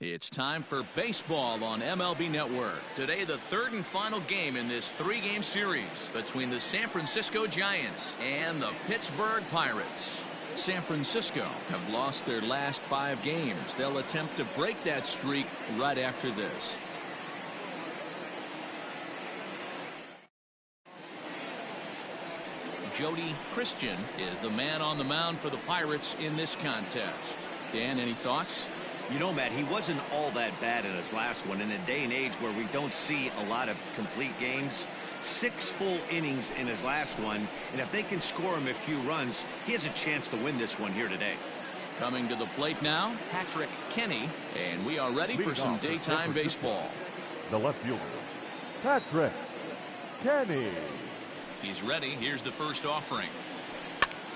It's time for baseball on MLB Network. Today, the third and final game in this three-game series between the San Francisco Giants and the Pittsburgh Pirates. San Francisco have lost their last 5 games. They'll attempt to break that streak right after this. Jody Christian is the man on the mound for the Pirates in this contest. Dan, any thoughts? You know, Matt, he wasn't all that bad in his last one. In a day and age where we don't see a lot of complete games, 6 full innings in his last one, and if they can score him a few runs, he has a chance to win this one here today. Coming to the plate now, Patrick Kenny, and we are ready for some daytime baseball. The left fielder, Patrick Kenny. He's ready. Here's the first offering.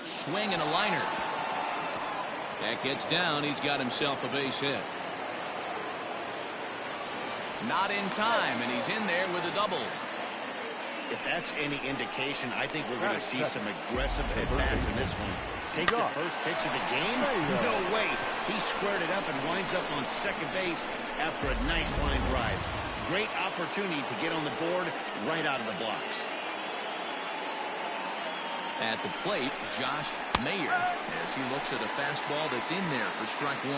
Swing and a liner. That gets down. He's got himself a base hit. Not in time, and he's in there with a double. If that's any indication, I think we're going to see some aggressive at-bats in this one. Take the first pitch of the game? No way. He squared it up and winds up on second base after a nice line drive. Great opportunity to get on the board right out of the blocks. At the plate, Josh Mayer, as he looks at a fastball that's in there for strike 1.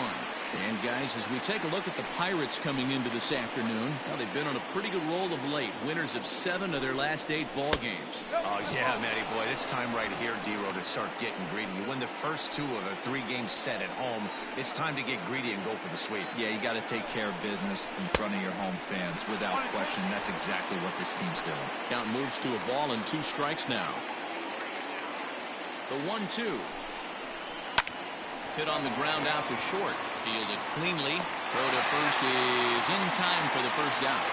And guys, as we take a look at the Pirates coming into this afternoon, well, they've been on a pretty good roll of late. Winners of 7 of their last 8 ball games. Oh yeah, Matty boy, it's time right here, D-Row, to start getting greedy. You win the first 2 of a 3-game set at home. It's time to get greedy and go for the sweep. Yeah, you got to take care of business in front of your home fans. Without question, that's exactly what this team's doing. Count moves to a ball and 2 strikes now. The 1-2. Hit on the ground out to short. Fielded cleanly. Throw to first is in time for the first out.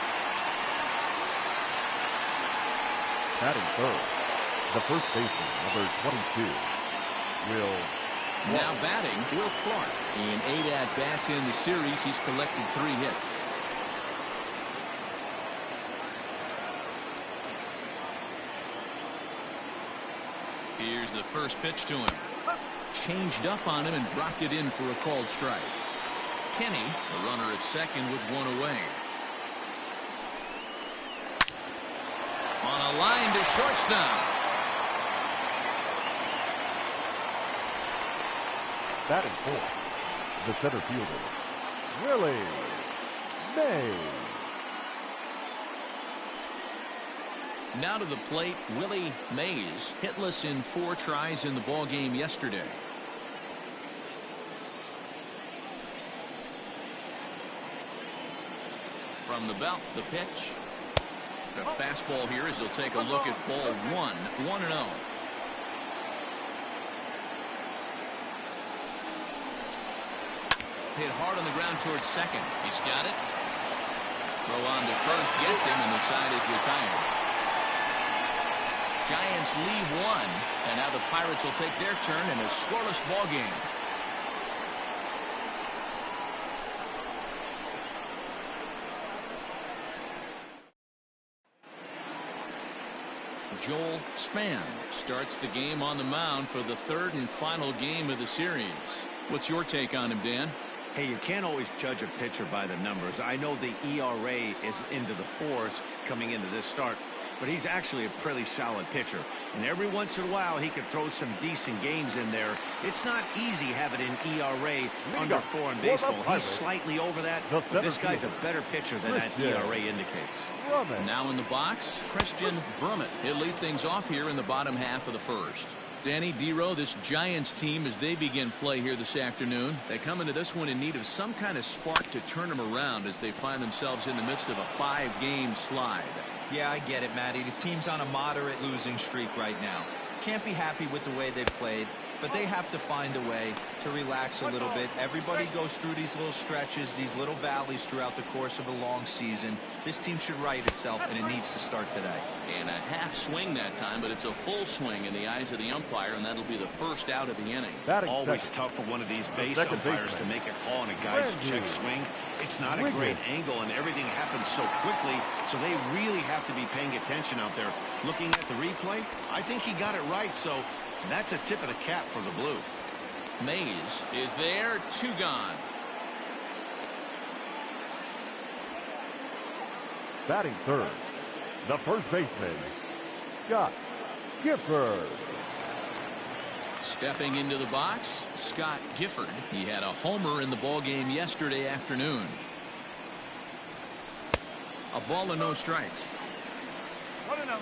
Batting third, the first baseman, number 22, Will. Now batting, Will Clark. In 8 at-bats in the series, he's collected 3 hits. Here's the first pitch to him. Changed up on him and dropped it in for a called strike. Kenny, the runner at second with 1 away. On a line to shortstop. Batting fourth, the center fielder, Willie Mays. Now to the plate, Willie Mays, hitless in 4 tries in the ball game yesterday. From the belt, the pitch. The fastball here as he'll take a look at ball 1, 1-0. Hit hard on the ground towards second. He's got it. Throw on to first, gets him, and the side is retired. Giants lead 1, and now the Pirates will take their turn in a scoreless ball game. Joel Span starts the game on the mound for the third and final game of the series. What's your take on him, Dan? Hey, you can't always judge a pitcher by the numbers. I know the ERA is into the 4s coming into this start, but he's actually a pretty solid pitcher. And every once in a while, he can throw some decent games in there. It's not easy having an ERA under 4 in baseball. He's slightly over that, but this guy's a better pitcher than that ERA indicates. Now in the box, Christian Brummett. He'll lead things off here in the bottom half of the first. Danny, D-Row, this Giants team, as they begin play here this afternoon, they come into this one in need of some kind of spark to turn them around as they find themselves in the midst of a 5-game slide. Yeah, I get it, Matty. The team's on a moderate losing streak right now. Can't be happy with the way they've played, but they have to find a way to relax a little bit. Everybody goes through these little stretches, these little valleys throughout the course of a long season. This team should right itself, and it needs to start today. And a half swing that time, but it's a full swing in the eyes of the umpire, and that'll be the first out of the inning. Always tough for one of these base umpires to make a call on a guy's check swing. It's not a great angle, and everything happens so quickly, so they really have to be paying attention out there. Looking at the replay, I think he got it right, so that's a tip of the cap for the Blue. Mays is there, 2 gone. Batting third, the first baseman, Scott Gifford. Stepping into the box, Scott Gifford. He had a homer in the ballgame yesterday afternoon. A ball and no strikes. 1-0.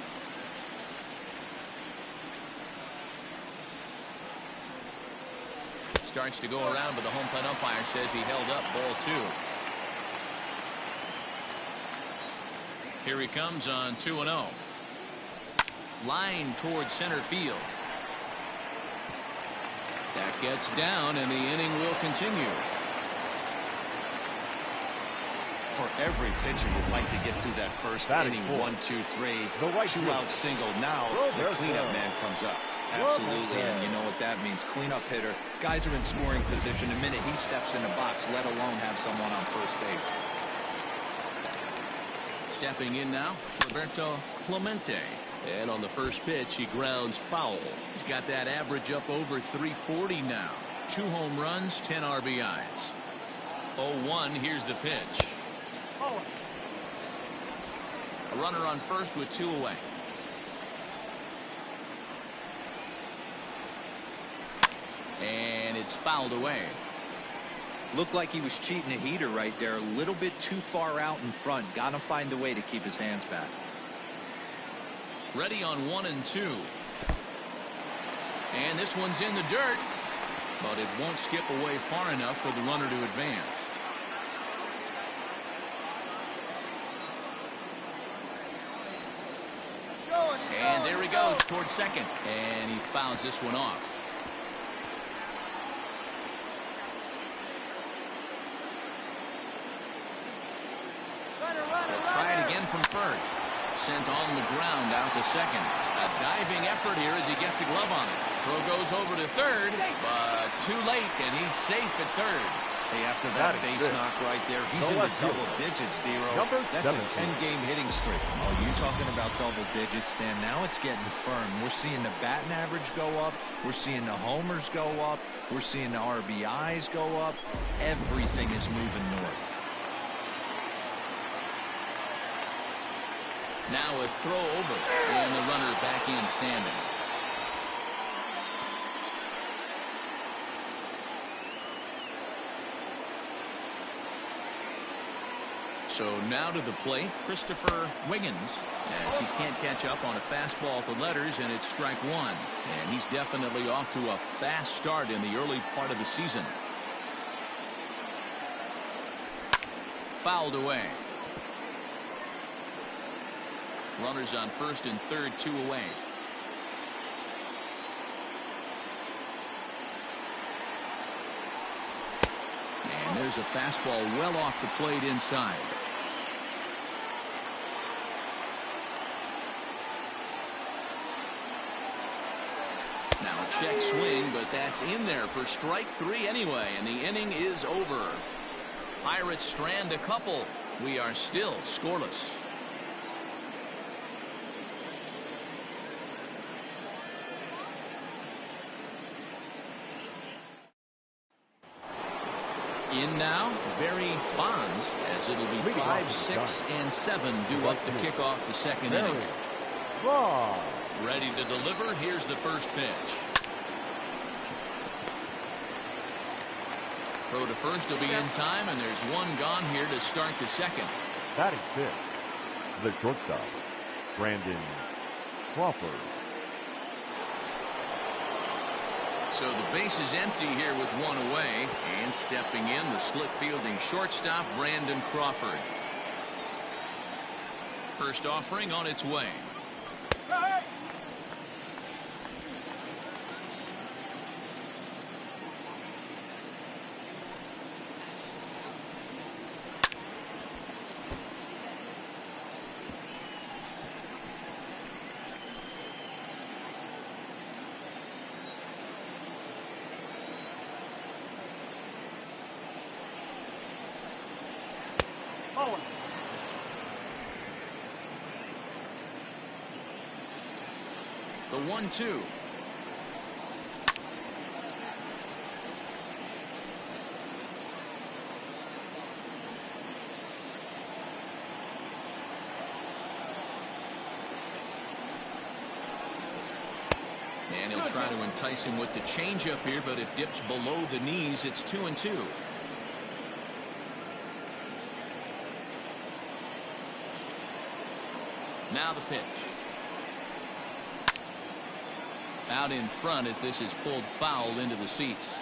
Starts to go around, but the home plate umpire says he held up. Ball 2. Here he comes on 2-0. Line towards center field. That gets down, and the inning will continue. For every pitcher, you'd like to get through that first inning. 1, 2, 3. Two-out single. Now the cleanup man comes up. Absolutely, and you know what that means. Cleanup hitter. Guys are in scoring position. The minute he steps in the box, let alone have someone on first base. Stepping in now, Roberto Clemente. And on the first pitch, he grounds foul. He's got that average up over 340 now. 2 home runs, 10 RBIs. 0-1, here's the pitch. A runner on first with 2 away. And it's fouled away. Looked like he was cheating a heater right there. A little bit too far out in front. Got to find a way to keep his hands back. Ready on 1 and 2. And this one's in the dirt, but it won't skip away far enough for the runner to advance. And there he goes towards second, and he fouls this one off. They'll try it again from first. Sent on the ground out to second. A diving effort here as he gets a glove on it. Throw goes over to third, but too late, and he's safe at third. Hey, after that base knock right there, he's in the double digits, D-Row. That's a 10-game hitting streak. Oh, you talking about double digits, Dan. Now it's getting firm. We're seeing the batting average go up. We're seeing the homers go up. We're seeing the RBIs go up. Everything is moving north. Now a throw over, and the runner back in standing. So now to the plate, Christopher Wiggins, as he can't catch up on a fastball at the letters, and it's strike 1. And he's definitely off to a fast start in the early part of the season. Fouled away. Runners on first and third, 2 away. And there's a fastball well off the plate inside. Now a check swing, but that's in there for strike 3 anyway, and the inning is over. Pirates strand a couple. We are still scoreless. In now, Barry Bonds, as it'll be 5, 6, and 7 due up to kick off the second inning. Ready to deliver. Here's the first pitch. Throw to first will be in time, and there's one gone here to start the second. Batting fifth, the shortstop, Brandon Crawford. So the base is empty here with 1 away, and stepping in, the slick fielding shortstop, Brandon Crawford. First offering on its way. The 1-2. And he'll try to entice him with the changeup here, but it dips below the knees. It's 2-2. Now the pitch. Out in front as this is pulled foul into the seats.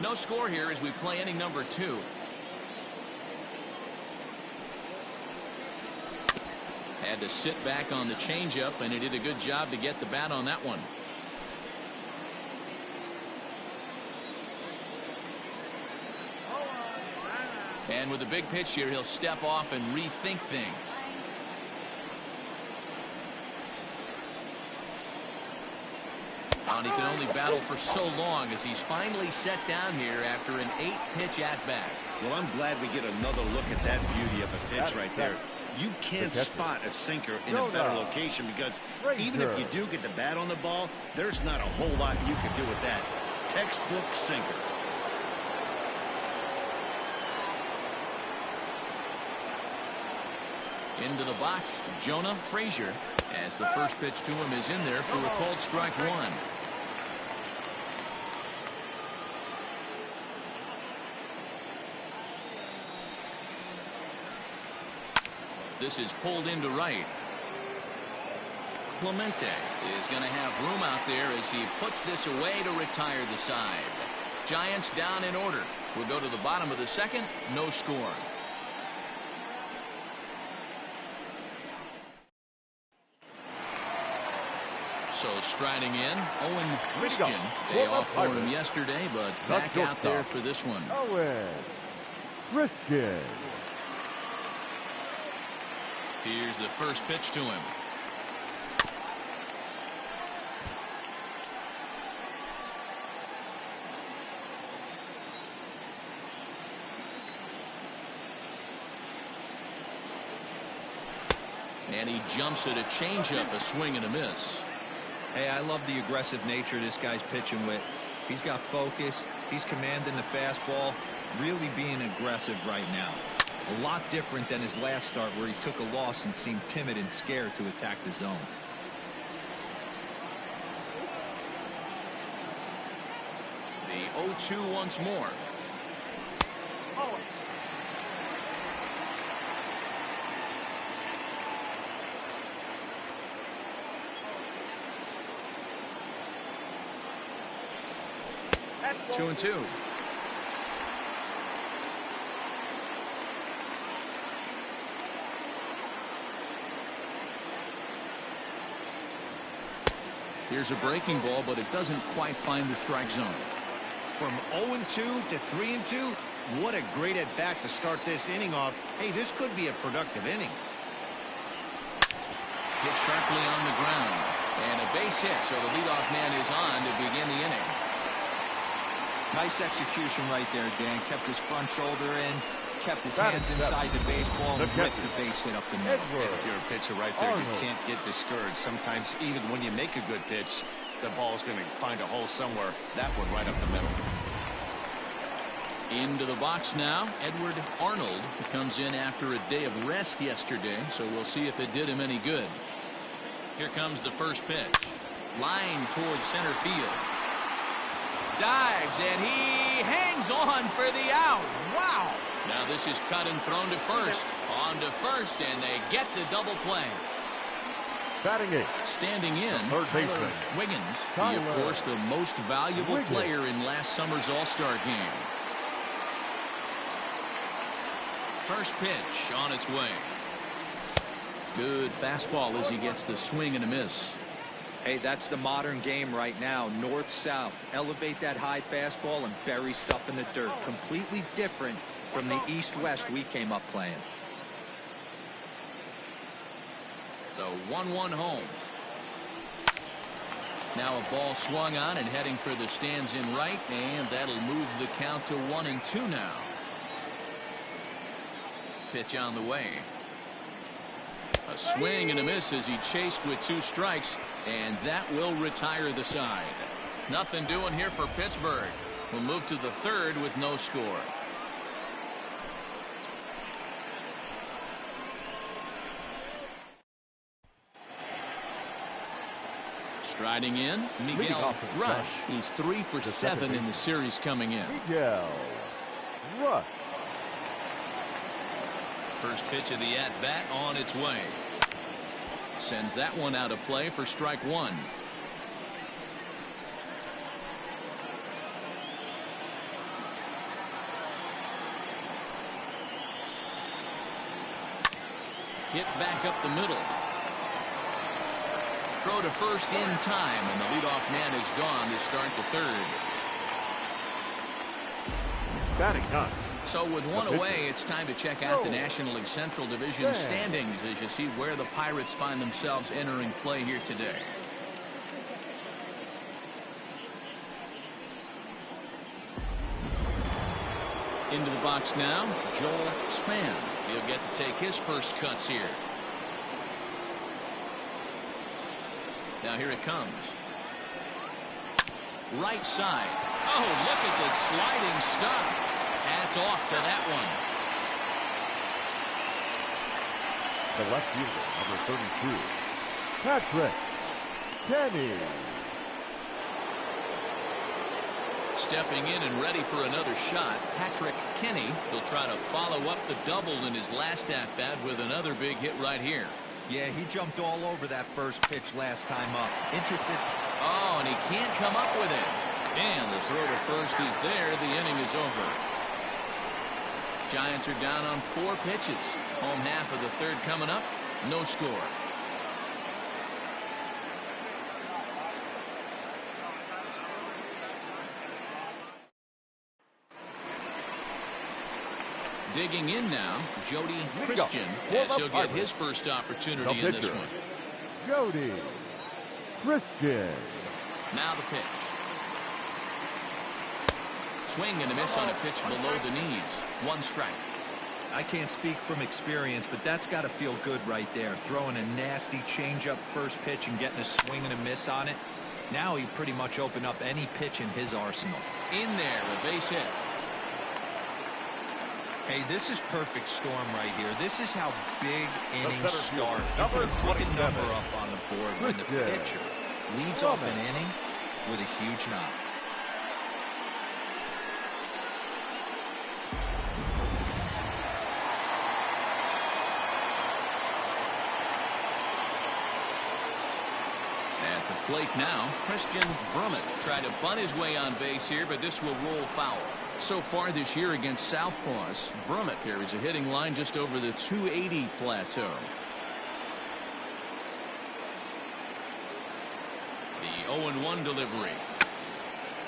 No score here as we play inning number 2. Had to sit back on the changeup, and he did a good job to get the bat on that one. And with a big pitch here, he'll step off and rethink things. And he can only battle for so long as he's finally set down here after an 8-pitch at-bat. Well, I'm glad we get another look at that beauty of a pitch right there. You can't spot a sinker in a better location because even if you do get the bat on the ball, there's not a whole lot you can do with that. Textbook sinker. Into the box, Jonah Frazier, as the first pitch to him is in there for a called strike 1. This is pulled into right. Clemente is going to have room out there as he puts this away to retire the side. Giants down in order. We'll go to the bottom of the second. No score. So striding in, Owen Christian. Day off for him yesterday, but back out there for this one. Owen Christian. Here's the first pitch to him. And he jumps at a changeup, a swing and a miss. Hey, I love the aggressive nature this guy's pitching with. He's got focus. He's commanding the fastball. Really being aggressive right now. A lot different than his last start where he took a loss and seemed timid and scared to attack the zone. The 0-2 once more. Two and two. Here's a breaking ball, but it doesn't quite find the strike zone. From 0-2 to 3-2, what a great at-bat to start this inning off. Hey, this could be a productive inning. Hit sharply on the ground. And a base hit, so the leadoff man is on to begin the inning. Nice execution right there, Dan. Kept his front shoulder in, kept his hands inside the baseball, and ripped the base hit up the middle. If you're a pitcher right there, you can't get discouraged. Sometimes even when you make a good pitch, the ball's going to find a hole somewhere. That one right up the middle. Into the box now, Edward Arnold, who comes in after a day of rest yesterday, so we'll see if it did him any good. Here comes the first pitch. Line towards center field. Dives, and he hangs on for the out. Wow. Now this is cut and thrown to first. On to first, and they get the double play. Batting eight. Standing in, third baseman Wiggins, he, of course, the most valuable player in last summer's All-Star game. First pitch on its way. Good fastball as he gets the swing and a miss. Hey, that's the modern game right now. North-south. Elevate that high fastball and bury stuff in the dirt. Completely different from the east-west we came up playing. The 1-1 home. Now a ball swung on and heading for the stands in right, and that'll move the count to 1-2 now. Pitch on the way. A swing and a miss as he chased with 2 strikes, and that will retire the side. Nothing doing here for Pittsburgh. We'll move to the third with no score. Striding in, Miguel Rush. He's 3 for 7 in the series coming in. Miguel Rush. First pitch of the at-bat on its way. Sends that one out of play for strike one. Hit back up the middle. Throw to first in time, and the leadoff man is gone to start the third. Batting none. So with one away, it's time to check out the National League Central Division standings as you see where the Pirates find themselves entering play here today. Into the box now, Joel Span. He'll get to take his first cuts here. Now here it comes. Right side. Oh, look at the sliding stuff. Hats off to that one. The left fielder, number 32, Patrick Kenny. Stepping in and ready for another shot, Patrick Kenny. He'll try to follow up the double in his last at-bat with another big hit right here. Yeah, he jumped all over that first pitch last time up. Interested. Oh, and he can't come up with it. And the throw to first is there. The inning is over. Giants are down on 4 pitches. Home half of the third coming up. No score. Digging in now, Jody Christian, as he'll get his first opportunity in this one. Jody Christian. Now the pitch. Swing and a miss on a pitch below the knees. 1 strike. I can't speak from experience, but that's got to feel good right there. Throwing a nasty changeup first pitch and getting a swing and a miss on it. Now he pretty much opened up any pitch in his arsenal. In there, a base hit. Hey, this is perfect storm right here. This is how big innings start. You put a crooked number up on the board when the pitcher leads off an inning with a huge knock. At the plate now, Christian Brummett tried to bunt his way on base here, but this will roll foul. So far this year against Southpaws, Brummett carries a hitting line just over the 280 plateau. The 0-1 delivery.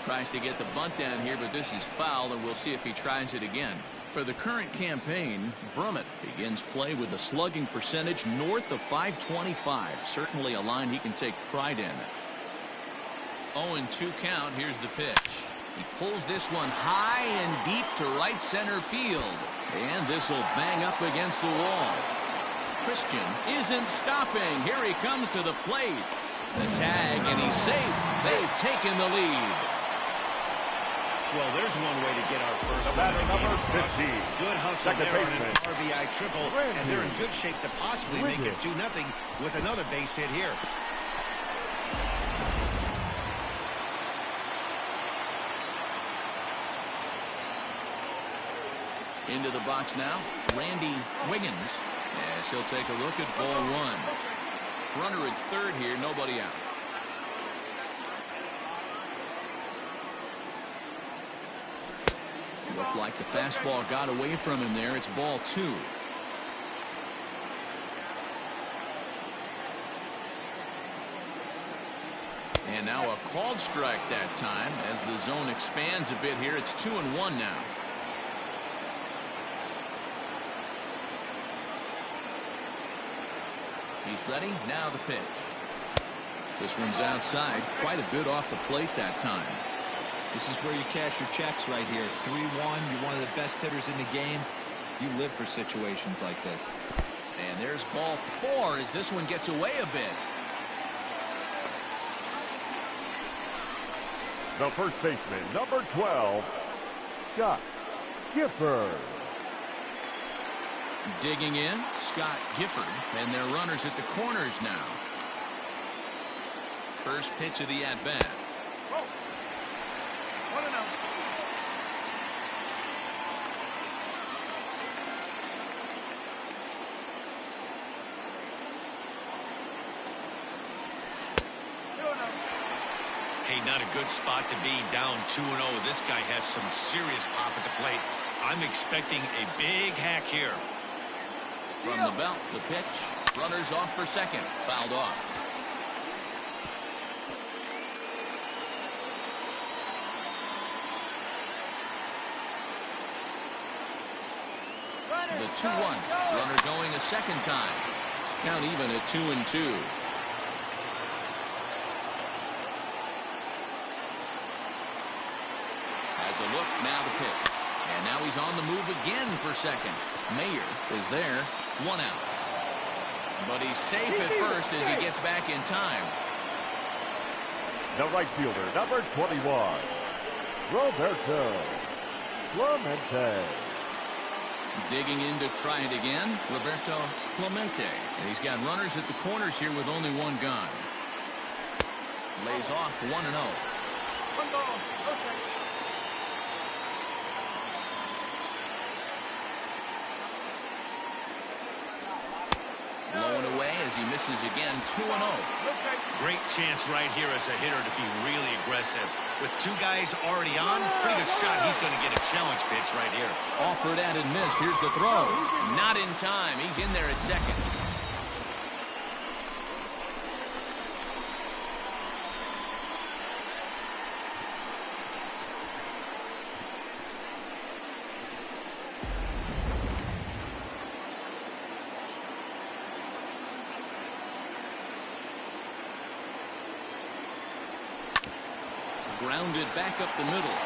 Tries to get the bunt down here, but this is foul, and we'll see if he tries it again. For the current campaign, Brummett begins play with a slugging percentage north of .525. Certainly a line he can take pride in. 0-2 count. Here's the pitch. He pulls this one high and deep to right center field. And this will bang up against the wall. Christian isn't stopping. Here he comes to the plate. The tag, and he's safe. They've taken the lead. Well, there's one way to get our first The batter, number 15. Good hustle Second there on baseman. an RBI triple, and they're in good shape to possibly make it 2-0 with another base hit here. Into the box now, Randy Wiggins, as he'll take a look at ball 1. Runner at third here, nobody out. Looked like the fastball got away from him there. It's ball 2. And now a called strike that time as the zone expands a bit here. It's 2-1 now. He's ready. Now the pitch. This one's outside. Quite a bit off the plate that time. This is where you cash your checks right here. 3-1. You're one of the best hitters in the game. You live for situations like this. And there's ball 4 as this one gets away a bit. The first baseman, number 12, Scott Gifford. Digging in, Scott Gifford, and their runners at the corners now. First pitch of the at-bat. Hey, not a good spot to be, down 2-0. This guy has some serious pop at the plate. I'm expecting a big hack here. From the belt, the pitch. Runners off for second. Fouled off. The 2-1. Runner going a second time. Count even at 2-2. Has a look, now the pitch. And now he's on the move again for second. Mayer is there, 1 out. But he's safe at first as he gets back in time. The right fielder, number 21, Roberto Clemente. Digging in to try it again, Roberto Clemente. And he's got runners at the corners here with only 1 gone. Lays off 1-0. Blowing away as he misses again, 2-0. Great chance right here as a hitter to be really aggressive. With 2 guys already on, pretty good shot. He's going to get a challenge pitch right here. Offered at and missed. Here's the throw. Not in time. He's in there at second. Grounded back up the middle.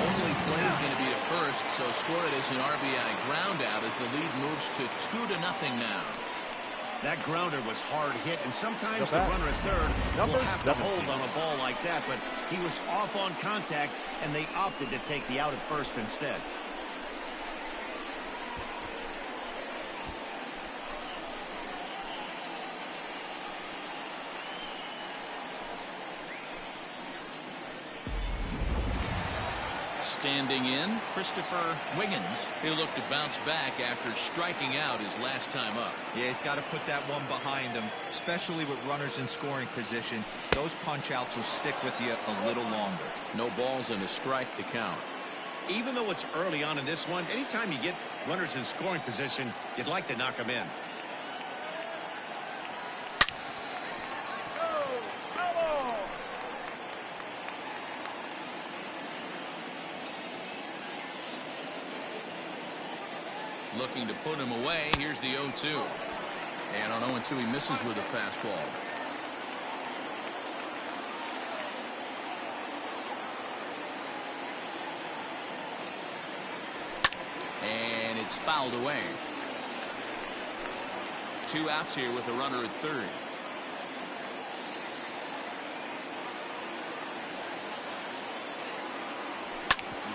Only play is going to be at first, so score it as an RBI ground out as the lead moves to 2-0 now. That grounder was hard hit, and sometimes the runner at third will have to hold on a ball like that, but he was off on contact, and they opted to take the out at first instead. Standing in, Christopher Wiggins. He'll look to bounce back after striking out his last time up. Yeah, he's got to put that one behind him, especially with runners in scoring position. Those punch-outs will stick with you a little longer. No balls and a strike to count. Even though it's early on in this one, anytime you get runners in scoring position, you'd like to knock them in. Looking to put him away. Here's the 0-2. And on 0-2, he misses with a fastball. And it's fouled away. 2 outs here with a runner at third.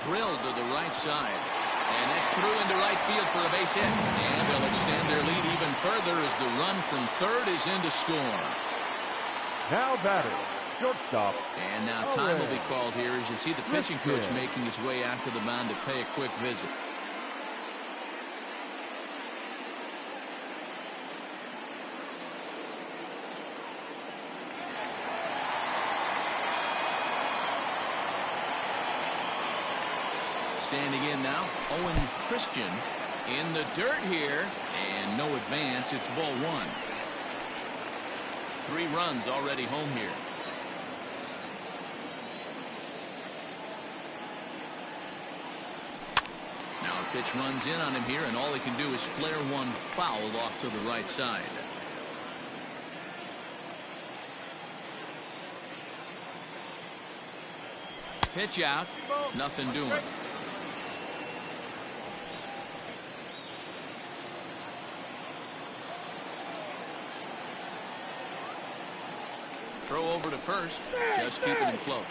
Drilled to the right side. And that's through into right field for a base hit. And they'll extend their lead even further as the run from third is in to score. Now batting, shortstop. And now time will be called here as you see the pitching coach making his way out to the mound to pay a quick visit. Standing in now, Owen Christian in the dirt here, and no advance. It's ball 1. 3 runs already home here. Now a pitch runs in on him here, and all he can do is flare one foul off to the right side. Pitch out, nothing doing. Throw over to first, just keeping him close.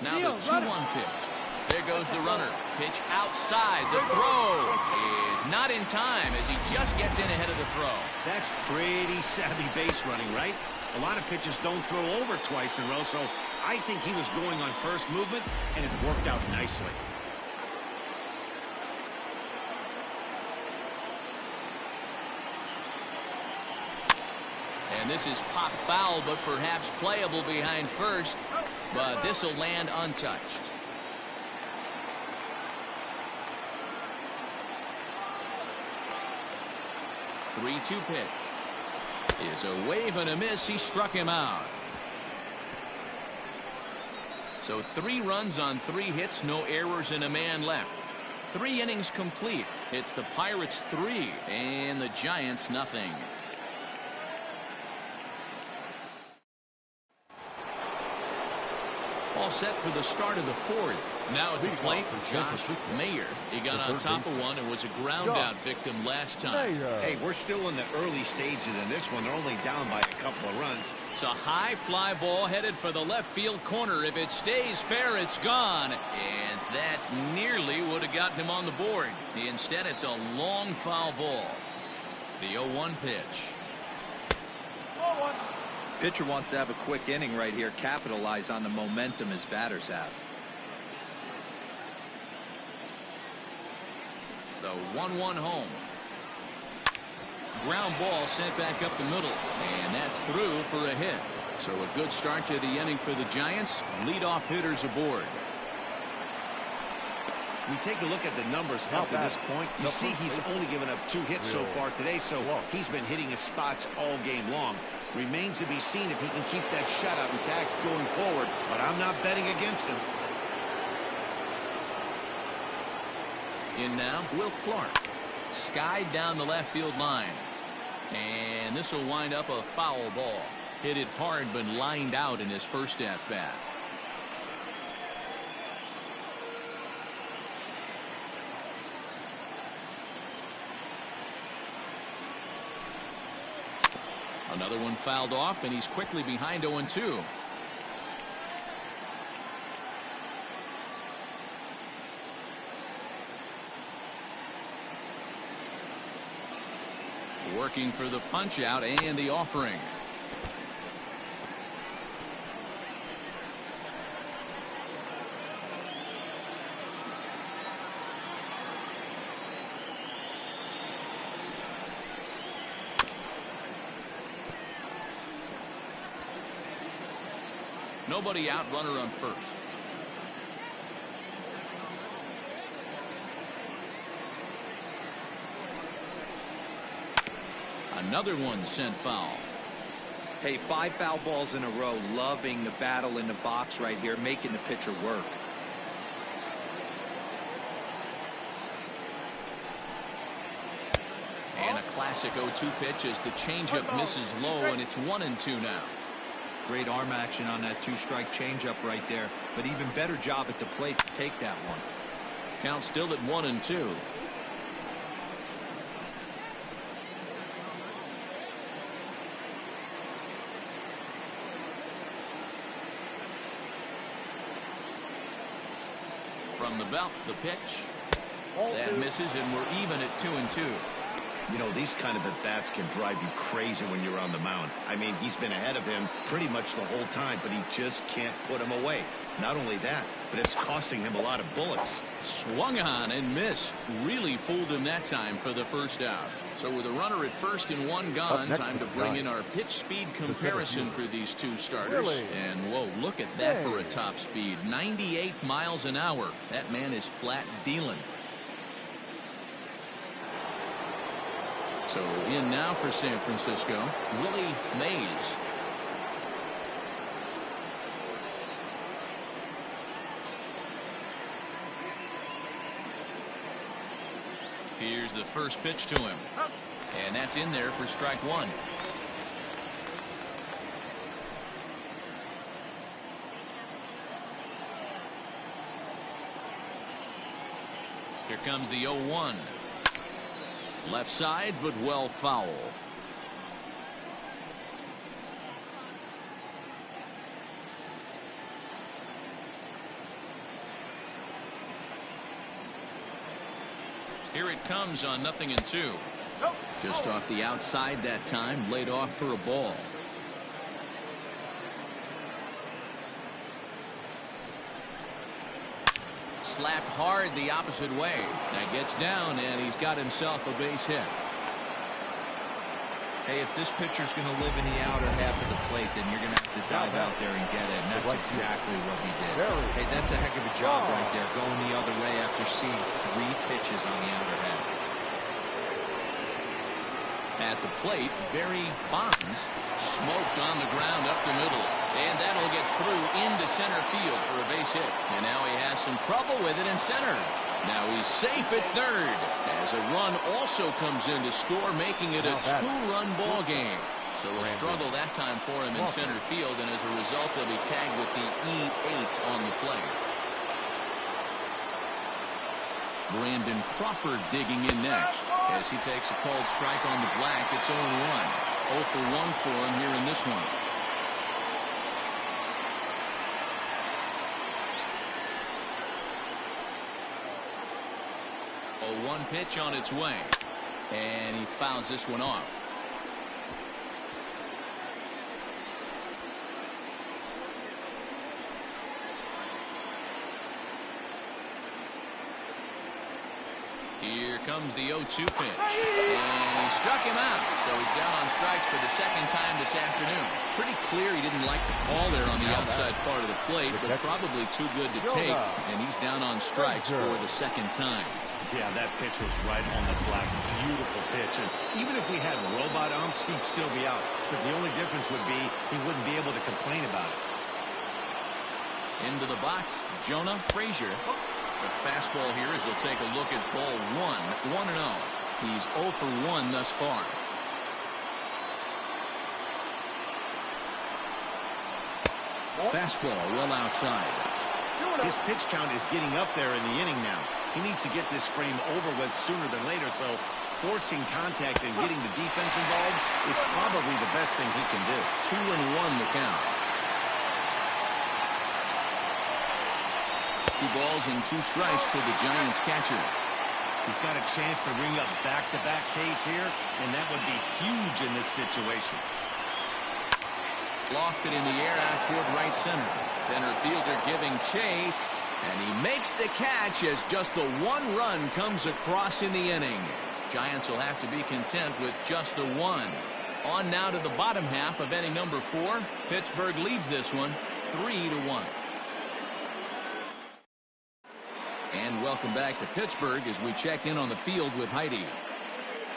Now the 2-1 pitch. There goes the runner. Pitch outside. The throw is not in time as he just gets in ahead of the throw. That's pretty savvy base running, right? A lot of pitchers don't throw over twice in a row, so I think he was going on first movement, and it worked out nicely. And this is pop foul, but perhaps playable behind first. But this will land untouched. 3-2 pitch. Is a wave and a miss. He struck him out. So 3 runs on 3 hits, no errors, and a man left. 3 innings complete. It's the Pirates 3 and the Giants nothing. All set for the start of the 4th. Now at the plate, Josh Mayer. He got on top of one and was a ground out victim last time. Hey, we're still in the early stages in this one. They're only down by a couple of runs. It's a high fly ball headed for the left field corner. If it stays fair, it's gone. And that nearly would have gotten him on the board. Instead, it's a long foul ball. The 0-1 pitch. Pitcher wants to have a quick inning right here, capitalize on the momentum his batters have. The 1-1 home. Ground ball sent back up the middle, and that's through for a hit. So a good start to the inning for the Giants. Leadoff hitters aboard. We take a look at the numbers up to this point. You see he's only given up 2 hits so far today, so he's been hitting his spots all game long. Remains to be seen if he can keep that shutout intact going forward, but I'm not betting against him. In now, Will Clark. Skied down the left field line. And this will wind up a foul ball. Hit it hard, but lined out in his first at-bat. Another one fouled off, and he's quickly behind 0-2. Working for the punch out and the offering. Nobody out, runner on first. Another one sent foul. Hey, 5 foul balls in a row. Loving the battle in the box right here, making the pitcher work. And a classic 0-2 pitch as the changeup misses low, and it's 1-2 now. Great arm action on that 2-strike changeup right there, but even better job at the plate to take that one. Count still at 1-2. From the belt, the pitch. That misses, and we're even at 2-2. You know, these kind of at-bats can drive you crazy when you're on the mound. I mean, he's been ahead of him pretty much the whole time, but he just can't put him away. Not only that, but it's costing him a lot of bullets. Swung on and missed. Really fooled him that time for the first out. So with a runner at first and one gone, time to bring in our pitch speed comparison for these two starters. And whoa, look at that for a top speed. 98 miles an hour. That man is flat dealing. So in now for San Francisco, Willie Mays. Here's the first pitch to him. And that's in there for strike one. Here comes the 0-1. Left side, but well foul. Here it comes on 0-2. Just off the outside that time, laid off for a ball. Slapped hard the opposite way. That gets down, and he's got himself a base hit. Hey, if this pitcher's going to live in the outer half of the plate, then you're going to have to dive out there and get it, and that's exactly what he did. Hey, that's a heck of a job right there, going the other way after seeing 3 pitches on the outer half. At the plate, Barry Bonds smoked on the ground up the middle, and that'll get through into center field for a base hit. And now he has some trouble with it in center. Now he's safe at third, as a run also comes in to score, making it a 2-run ball game. So a struggle that time for him in center field, and as a result, he'll be tagged with the E8 on the play. Brandon Crawford digging in next as he takes a cold strike on the black. It's 0-1. 0 for 1 for him here in this one. A 1 pitch on its way, and he fouls this one off. Here comes the 0-2 pitch, and he struck him out, so he's down on strikes for the second time this afternoon. Pretty clear he didn't like the call there on the outside part of the plate, but probably too good to take, and he's down on strikes for the second time. Yeah, that pitch was right on the black. Beautiful pitch, and even if we had robot umps, he'd still be out, but the only difference would be he wouldn't be able to complain about it. Into the box, Jonah Frazier. The fastball here as he'll take a look at ball 1. 1-0. He's 0 for 1 thus far. Fastball well outside. His pitch count is getting up there in the inning now. He needs to get this frame over with sooner than later, so forcing contact and getting the defense involved is probably the best thing he can do. 2-1 the count. 2 balls and 2 strikes to the Giants catcher. He's got a chance to ring up back-to-back Ks here, and that would be huge in this situation. Lofted in the air out toward right center. Center fielder giving chase, and he makes the catch as just the 1 run comes across in the inning. Giants will have to be content with just the 1. On now to the bottom half of inning number 4. Pittsburgh leads this one 3-1. And welcome back to Pittsburgh as we check in on the field with Heidi.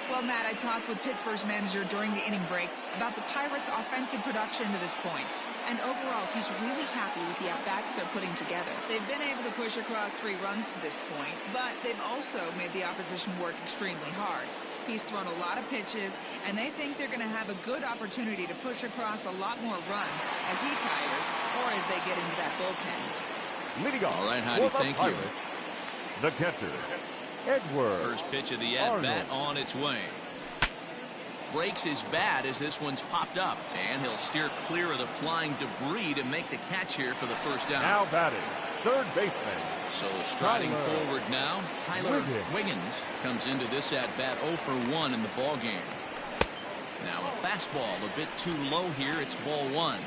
Well, Matt, I talked with Pittsburgh's manager during the inning break about the Pirates' offensive production to this point. And overall, he's really happy with the at-bats they're putting together. They've been able to push across 3 runs to this point, but they've also made the opposition work extremely hard. He's thrown a lot of pitches, and they think they're going to have a good opportunity to push across a lot more runs as he tires or as they get into that bullpen. Leading off. All right, Heidi, thank you. The catcher, Edward. First pitch of the at-bat on its way. Breaks his bat as this one's popped up, and he'll steer clear of the flying debris to make the catch here for the first out. Now batting, third baseman. So striding forward now, Tyler Wiggins comes into this at-bat 0 for 1 in the ball game. Now a fastball a bit too low here. It's ball 1.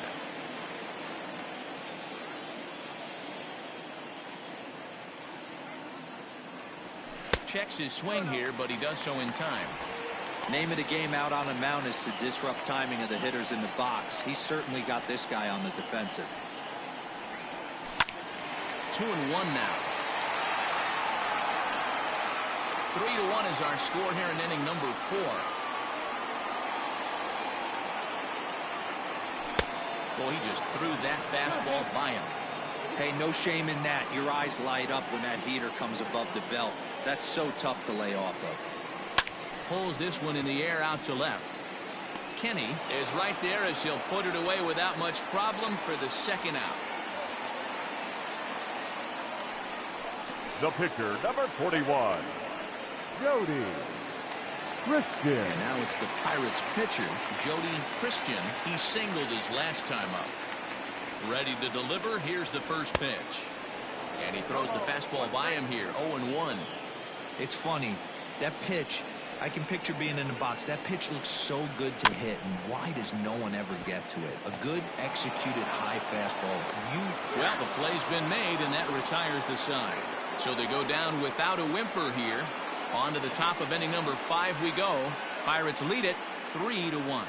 Checks his swing here, but he does so in time. Name of the game out on a mound is to disrupt timing of the hitters in the box. He's certainly got this guy on the defensive. 2-1 now. 3-1 is our score here in inning number 4. Boy, he just threw that fastball by him. Hey, no shame in that. Your eyes light up when that heater comes above the belt. That's so tough to lay off of. Pulls this one in the air out to left. Kenny is right there as he'll put it away without much problem for the second out. The pitcher, number 41, Jody Christian. And now it's the Pirates pitcher, Jody Christian. He singled his last time up. Ready to deliver. Here's the first pitch. And he throws the fastball by him here. 0-1. It's funny. That pitch, I can picture being in the box. That pitch looks so good to hit, and why does no one ever get to it? A good executed high fastball. Well, the play's been made, and that retires the side. So they go down without a whimper here. On to the top of inning number 5 we go. Pirates lead it 3-1.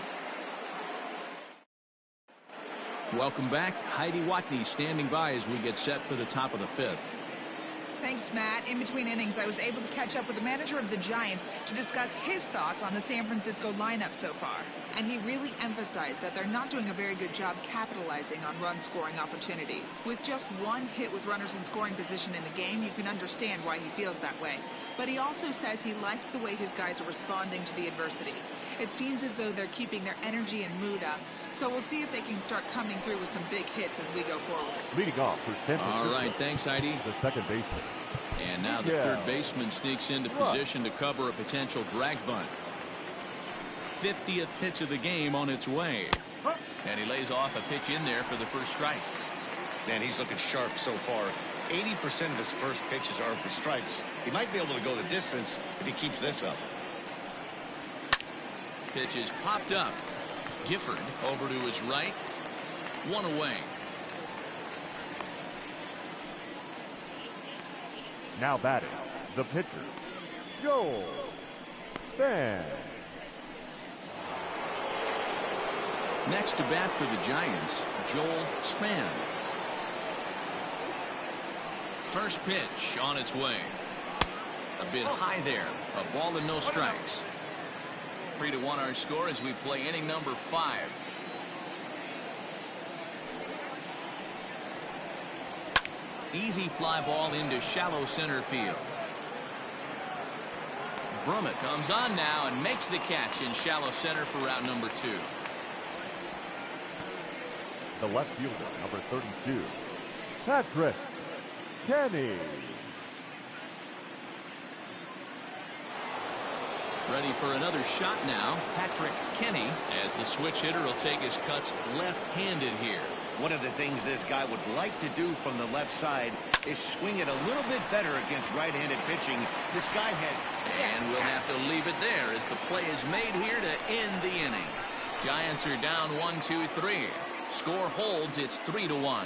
Welcome back. Heidi Watney standing by as we get set for the top of the 5th. Thanks, Matt. In between innings, I was able to catch up with the manager of the Giants to discuss his thoughts on the San Francisco lineup so far. And he really emphasized that they're not doing a very good job capitalizing on run-scoring opportunities. With just one hit with runners in scoring position in the game, you can understand why he feels that way. But he also says he likes the way his guys are responding to the adversity. It seems as though they're keeping their energy and mood up. So we'll see if they can start coming through with some big hits as we go forward. Leading off for San Francisco. All right, thanks, Heidi. The second baseman. And now the third baseman sneaks into position to cover a potential drag bunt. 50th pitch of the game on its way. And he lays off a pitch in there for the first strike. Man, he's looking sharp so far. 80% of his first pitches are for strikes. He might be able to go the distance if he keeps this up. Pitch is popped up. Gifford over to his right. One away. Now batting, the pitcher, Joel Span. Next to bat for the Giants, Joel Span. First pitch on its way. A bit high there. A ball and no strikes. 3-1 our score as we play inning number 5. Easy fly ball into shallow center field. Brummett comes on now and makes the catch in shallow center for route number 2. The left fielder, number 32, Patrick Kenny. Ready for another shot now. Patrick Kenny, as the switch hitter will take his cuts left-handed here. One of the things this guy would like to do from the left side is swing it a little bit better against right-handed pitching. This guy has... And we'll have to leave it there as the play is made here to end the inning. Giants are down 1-2-3. Score holds. It's 3-1.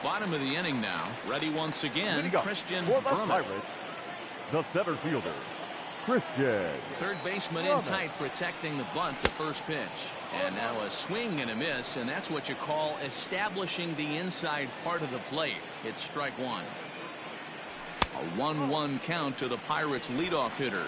Bottom of the inning now. Ready once again, Christian Brummett. The center fielder, Christian. Third baseman in tight, protecting the bunt, the first pitch. And now a swing and a miss, and that's what you call establishing the inside part of the plate. It's strike one. A 1-1 count to the Pirates leadoff hitter.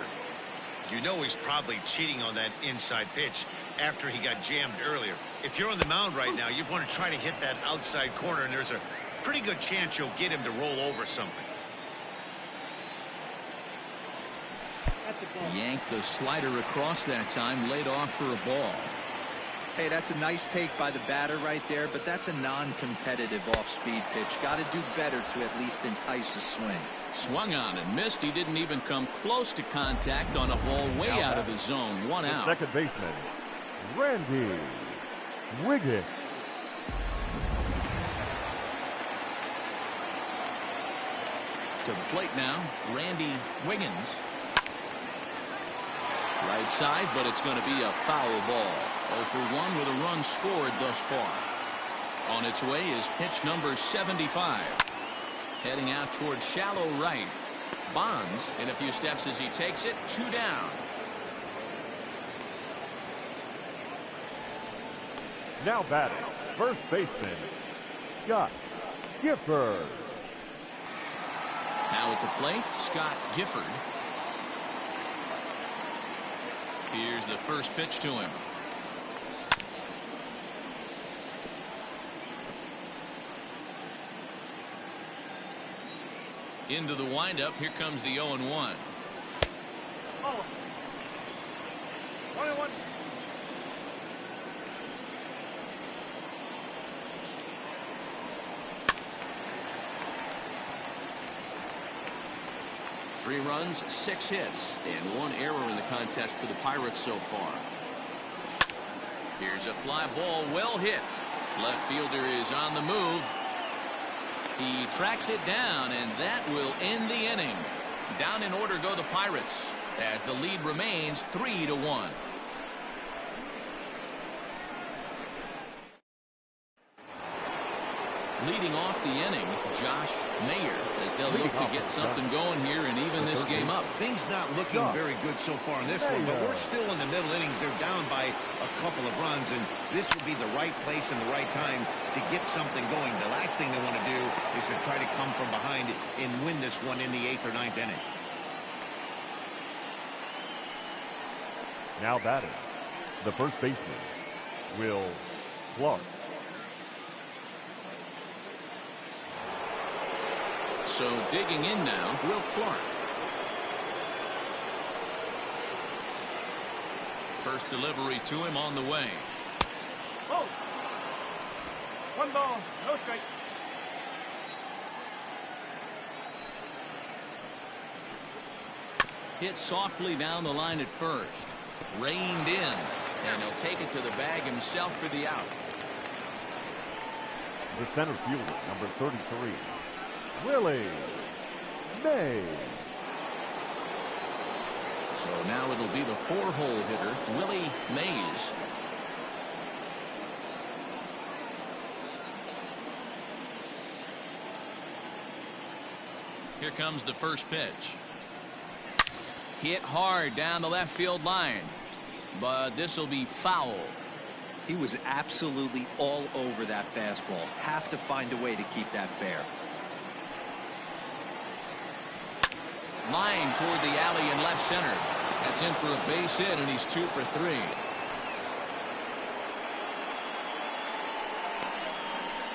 You know he's probably cheating on that inside pitch after he got jammed earlier. If you're on the mound right now, you want to try to hit that outside corner, and there's a pretty good chance you'll get him to roll over something. Yanked the slider across that time, laid off for a ball. Hey, that's a nice take by the batter right there, but that's a non-competitive off-speed pitch. Got to do better to at least entice a swing. Swung on and missed. He didn't even come close to contact on a ball way out of the zone. One out. Second baseman, Randy Wiggins. To the plate now, Randy Wiggins. Right side, but it's going to be a foul ball. 0 for 1 with a run scored thus far. On its way is pitch number 75. Heading out towards shallow right. Bonds in a few steps as he takes it. 2 down. Now batting, first baseman, Scott Gifford. Now at the plate, Scott Gifford. Here's the first pitch to him. Into the windup. Here comes the 0-1. Oh. 21. Three runs, 6 hits, and 1 error in the contest for the Pirates so far. Here's a fly ball, well hit. Left fielder is on the move. He tracks it down, and that will end the inning. Down in order go the Pirates as the lead remains 3-1. Leading off the inning, Josh Mayer, as they'll look to get something going here and even this game up. Things not looking very good so far in this one, but we're still in the middle innings. They're down by a couple of runs, and this would be the right place and the right time to get something going. The last thing they want to do is to try to come from behind and win this one in the 8th or 9th inning. Now batting, the first baseman, Will Clark. So digging in now, Will Clark. First delivery to him on the way. Oh! 1 ball, no strike. Hit softly down the line at first. Reined in, and he'll take it to the bag himself for the out. The center fielder, number 33, Willie Mays. So now it'll be the 4-hole hitter, Willie Mays. Here comes the first pitch. Hit hard down the left field line, but this will be foul. He was absolutely all over that fastball. Have to find a way to keep that fair. Line toward the alley in left center. That's in for a base hit, and he's 2 for 3.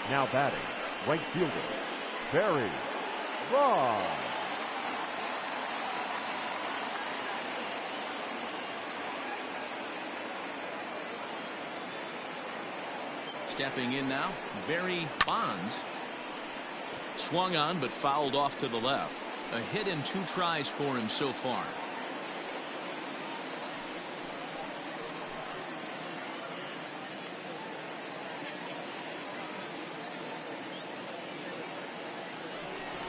Now batting, right fielder, Barry Bonds. Stepping in now, Barry Bonds. Swung on, but fouled off to the left. A hit and 2 tries for him so far.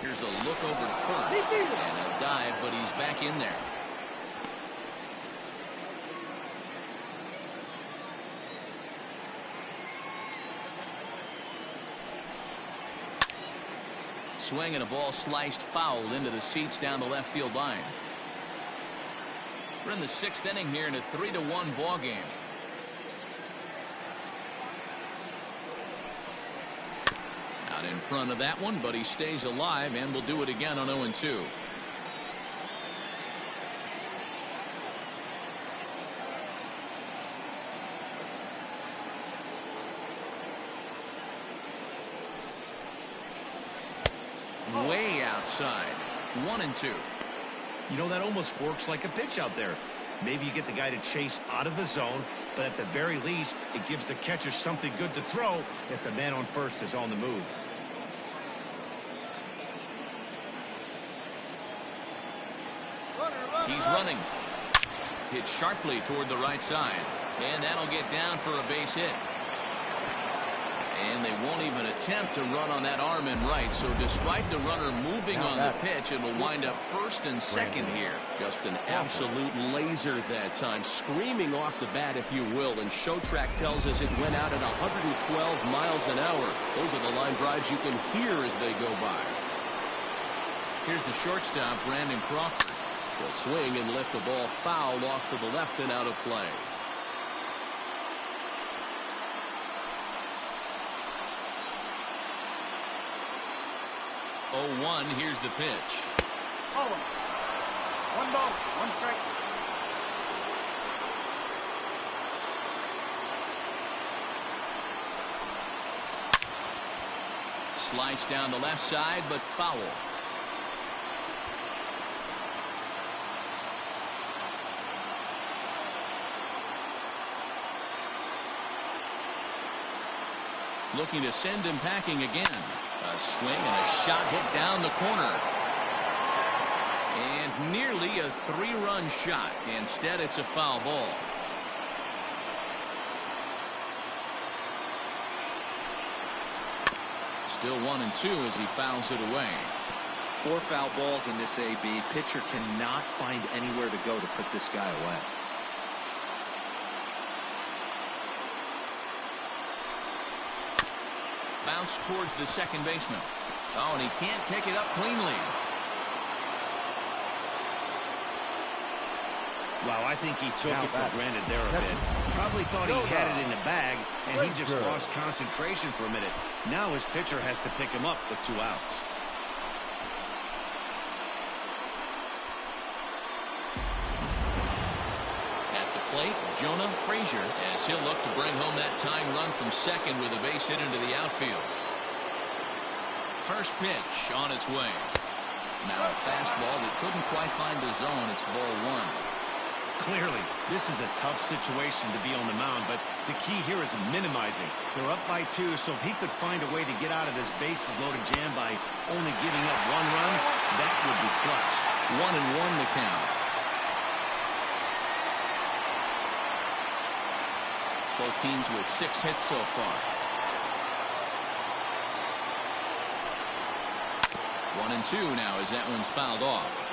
Here's a look over to first, and a dive, but he's back in there. Swing and a ball sliced foul into the seats down the left field line. We're in the 6th inning here in a 3-1 ball game. Out in front of that one, but he stays alive and will do it again on 0-2. Way outside. 1-2. You know, that almost works like a pitch out there. Maybe you get the guy to chase out of the zone, but at the very least, it gives the catcher something good to throw if the man on first is on the move. He's running. Hit sharply toward the right side, and that'll get down for a base hit. And they won't even attempt to run on that arm in right. So despite the runner moving on the pitch, it will wind up first and second here. Just an absolute laser that time, screaming off the bat, if you will. And Showtrack tells us it went out at 112 miles an hour. Those are the line drives you can hear as they go by. Here's the shortstop, Brandon Crawford. He'll swing and lift the ball foul off to the left and out of play. 0-1, here's the pitch. 1 ball, 1 strike. Slice down the left side, but foul. Looking to send him packing again. A swing and a shot hit down the corner. And nearly a 3-run shot. Instead, it's a foul ball. Still 1-2 as he fouls it away. 4 foul balls in this AB. Pitcher cannot find anywhere to go to put this guy away. Bounce towards the second baseman. Oh, and he can't pick it up cleanly. Wow, I think he took it for granted there a bit. Probably thought he had it in the bag, and he just lost concentration for a minute. Now his pitcher has to pick him up with 2 outs. At the plate, Jonah Frazier, as he'll look to bring home that tying run from second with a base hit into the outfield. First pitch on its way. Now a fastball that couldn't quite find the zone. It's ball 1. Clearly, this is a tough situation to be on the mound, but the key here is minimizing. They're up by 2, so if he could find a way to get out of this bases-loaded jam by only giving up 1 run, that would be clutch. 1-1 the count. Both teams with 6 hits so far. 1-2 now as that one's fouled off.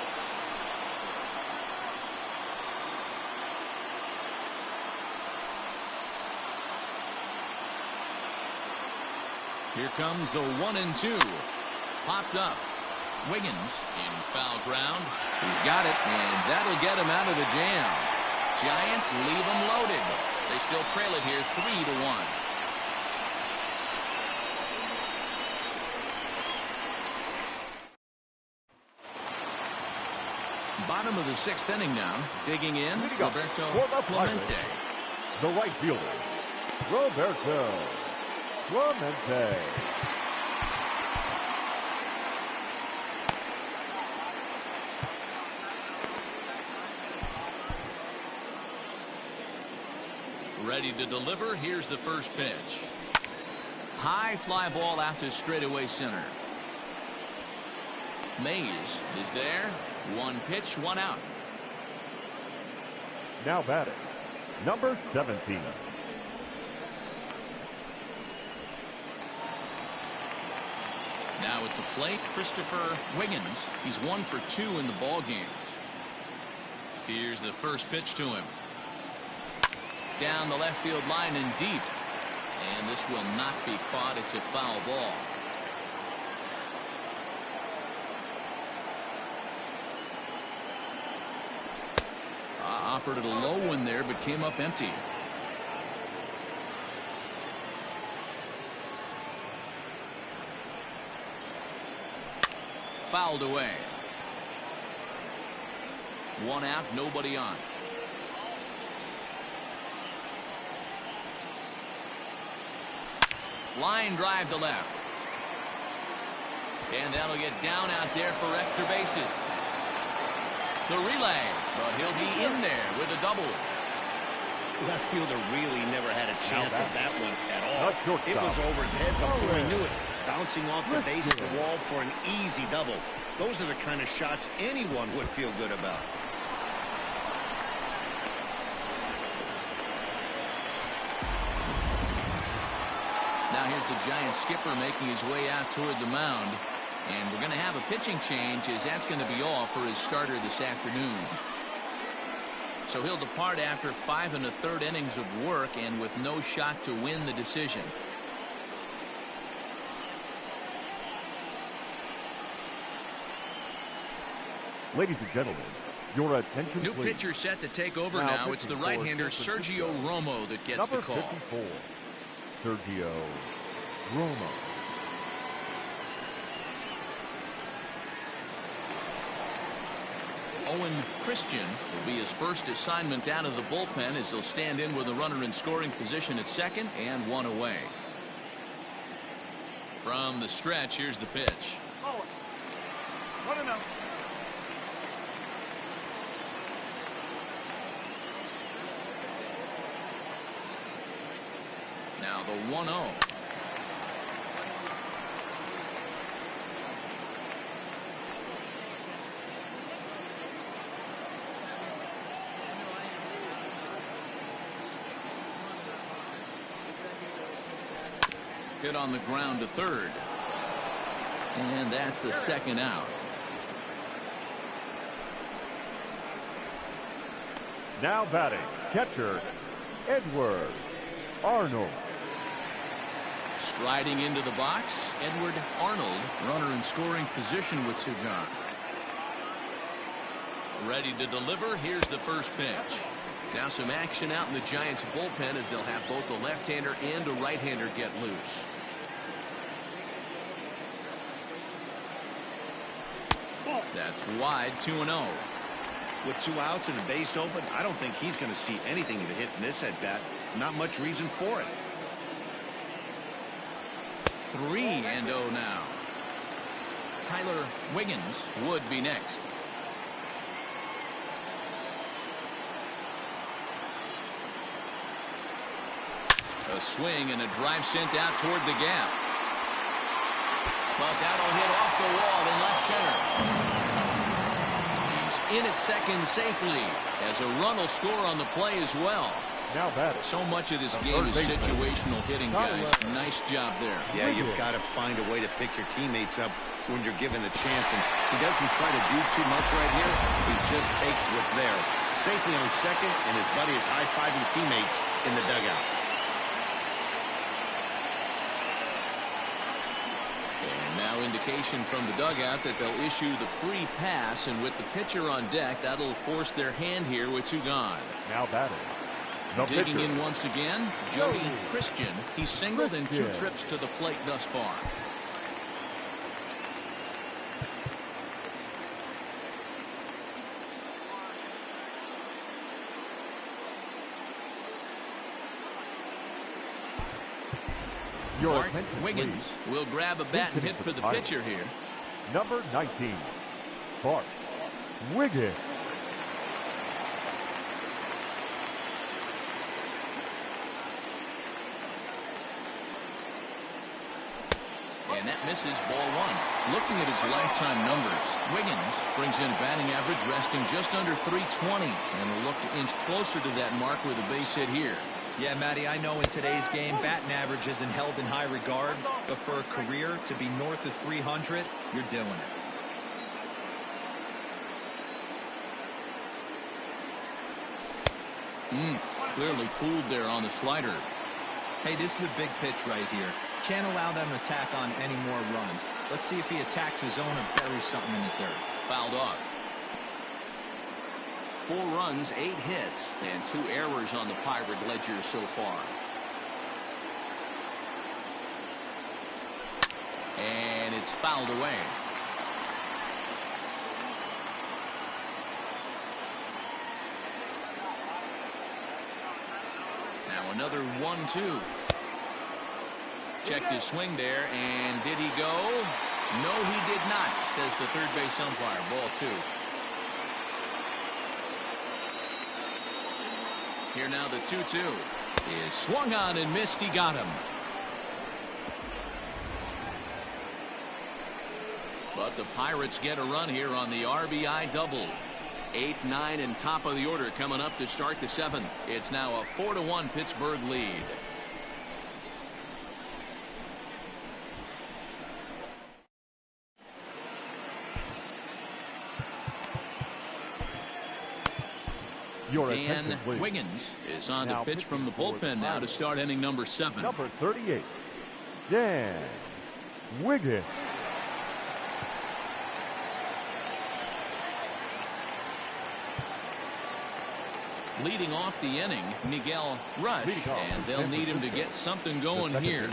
Here comes the 1-2. Popped up. Wiggins in foul ground. He's got it, and that'll get him out of the jam. Giants leave him loaded. They still trail it here 3-1. Bottom of the 6th inning now. Digging in, Roberto Clemente. The right fielder, Roberto Clemente. Ready to deliver. Here's the first pitch. High fly ball out to straightaway center. Mays is there. 1 pitch, 1 out. Now batting, number 17. Now at the plate, Christopher Wiggins. He's 1 for 2 in the ball game. Here's the first pitch to him. Down the left field line and deep. And this will not be caught. It's a foul ball. Offered it a low one there, but came up empty. Fouled away. 1 out, nobody on. Line drive to left. And that'll get down out there for extra bases. The relay, but he'll be in there with a double. Left fielder really never had a chance at that one at all. It was over his head before he knew it. Bouncing off the base of the wall for an easy double. Those are the kind of shots anyone would feel good about. Now here's the Giants skipper making his way out toward the mound. And we're going to have a pitching change, as that's going to be all for his starter this afternoon. So he'll depart after 5 1/3 innings of work and with no shot to win the decision. Ladies and gentlemen, your attention New please. pitcher set to take over now. It's the right-hander Sergio Romo that gets the call. Number 54, Sergio Romo. Owen Christian will be his first assignment out of the bullpen as he'll stand in with a runner in scoring position at second and 1 away. From the stretch, here's the pitch. Oh, what enough. Now the 1-0. Hit on the ground to third. And that's the second out. Now batting, catcher, Edward Arnold. Striding into the box, Edward Arnold, runner in scoring position with two gone. Ready to deliver. Here's the first pitch. Now some action out in the Giants bullpen as they'll have both the left-hander and a right-hander get loose. That's wide, 2-0. With 2 outs and a base open, I don't think he's going to see anything to hit in this at bat. Not much reason for it. 3-0 now. Tyler Wiggins would be next. A swing and a drive sent out toward the gap. But that'll hit off the wall in left center. He's in at second safely as a run will score on the play as well. Now batting. So much of this game is situational hitting, guys. Nice job there. Yeah, you've got to find a way to pick your teammates up when you're given the chance. And he doesn't try to do too much right here. He just takes what's there. Safely on second, and his buddy is high-fiving teammates in the dugout. And now indication from the dugout that they'll issue the free pass, and with the pitcher on deck, that'll force their hand here with two gone. Now batting. Digging in once again, Jody Christian. He's singled in 2 trips to the plate thus far. Bart Wiggins will grab a bat and hit for the pitcher here. Number 19, Bart Wiggins. And that misses, ball 1. Looking at his lifetime numbers, Wiggins brings in a batting average resting just under .320, and will look to inch closer to that mark with a base hit here. Yeah, Matty, I know in today's game, batting average isn't held in high regard, but for a career to be north of 300, you're doing it. Clearly fooled there on the slider. Hey, this is a big pitch right here. Can't allow them to tack on any more runs. Let's see if he attacks his own or buries something in the dirt. Fouled off. 4 runs, 8 hits, and 2 errors on the Pirate ledger so far. And it's fouled away. Now another 1-2. Checked his swing there, and did he go? No, he did not, says the third base umpire. Ball 2. Here now the 2-2 is swung on and missed. He got him. But the Pirates get a run here on the RBI double. 8, 9, and top of the order coming up to start the 7th. It's now a 4-1 Pittsburgh lead. Dan Wiggins is on to pitch from the bullpen now to start inning number 7. Number 38, Dan Wiggins. Leading off the inning, Miguel Rush, and they'll need him to get something going here.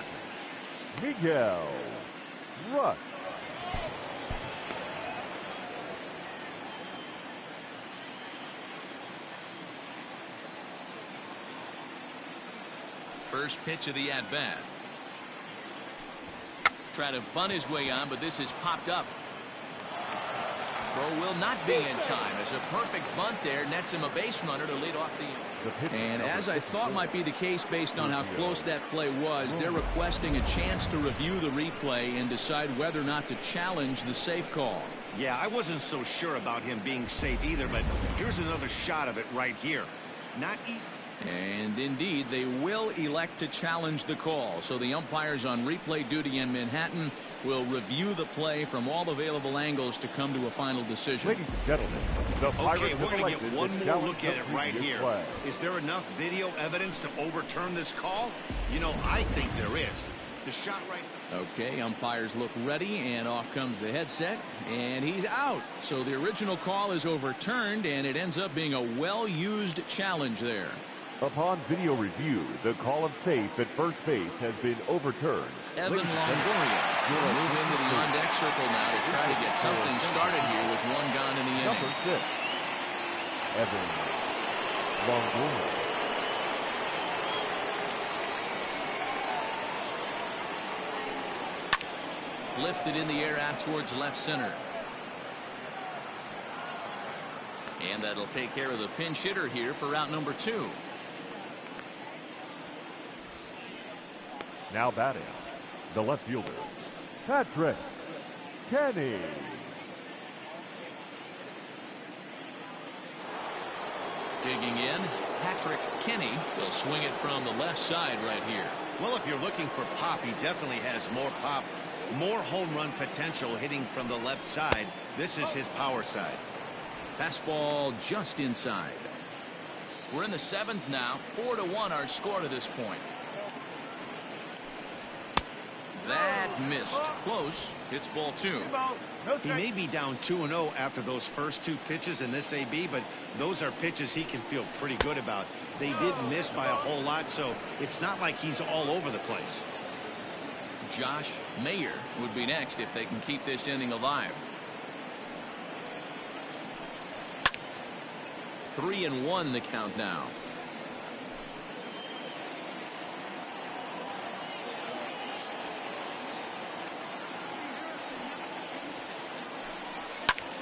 Miguel Rush. First pitch of the at-bat. Try to bunt his way on, but this is popped up. Throw will not be in time as a perfect bunt there nets him a base runner to lead off the inning. And as I thought might be the case based on how close that play was, they're requesting a chance to review the replay and decide whether or not to challenge the safe call. Yeah, I wasn't so sure about him being safe either, but here's another shot of it right here. Not easy. And indeed, they will elect to challenge the call. So the umpires on replay duty in Manhattan will review the play from all available angles to come to a final decision. Ladies and gentlemen, the Pirates Okay, we're going to get elected one to more challenge look at the it right previous here. flag. Is there enough video evidence to overturn this call? You know, I think there is. The shot right... Okay, umpires look ready, and off comes the headset, and he's out. So the original call is overturned, and it ends up being a well-used challenge there. Upon video review, the call of safe at first base has been overturned. Evan Longoria will move into the on-deck circle now to try to get something started here with one gone in the inning. Number 6, Evan Longoria. Lifted in the air out towards left center. And that'll take care of the pinch hitter here for route number 2. Now batting, the left fielder, Patrick Kenny. Digging in, Patrick Kenny will swing it from the left side right here. Well, if you're looking for pop, he definitely has more pop, more home run potential hitting from the left side. This is his power side. Fastball just inside. We're in the 7th now. 4-1 our score to this point. That missed. Close. It's ball 2. He may be down 2-0 after those first 2 pitches in this AB, but those are pitches he can feel pretty good about. They did miss by a whole lot, so it's not like he's all over the place. Josh Mayer would be next if they can keep this inning alive. 3-1 the count now.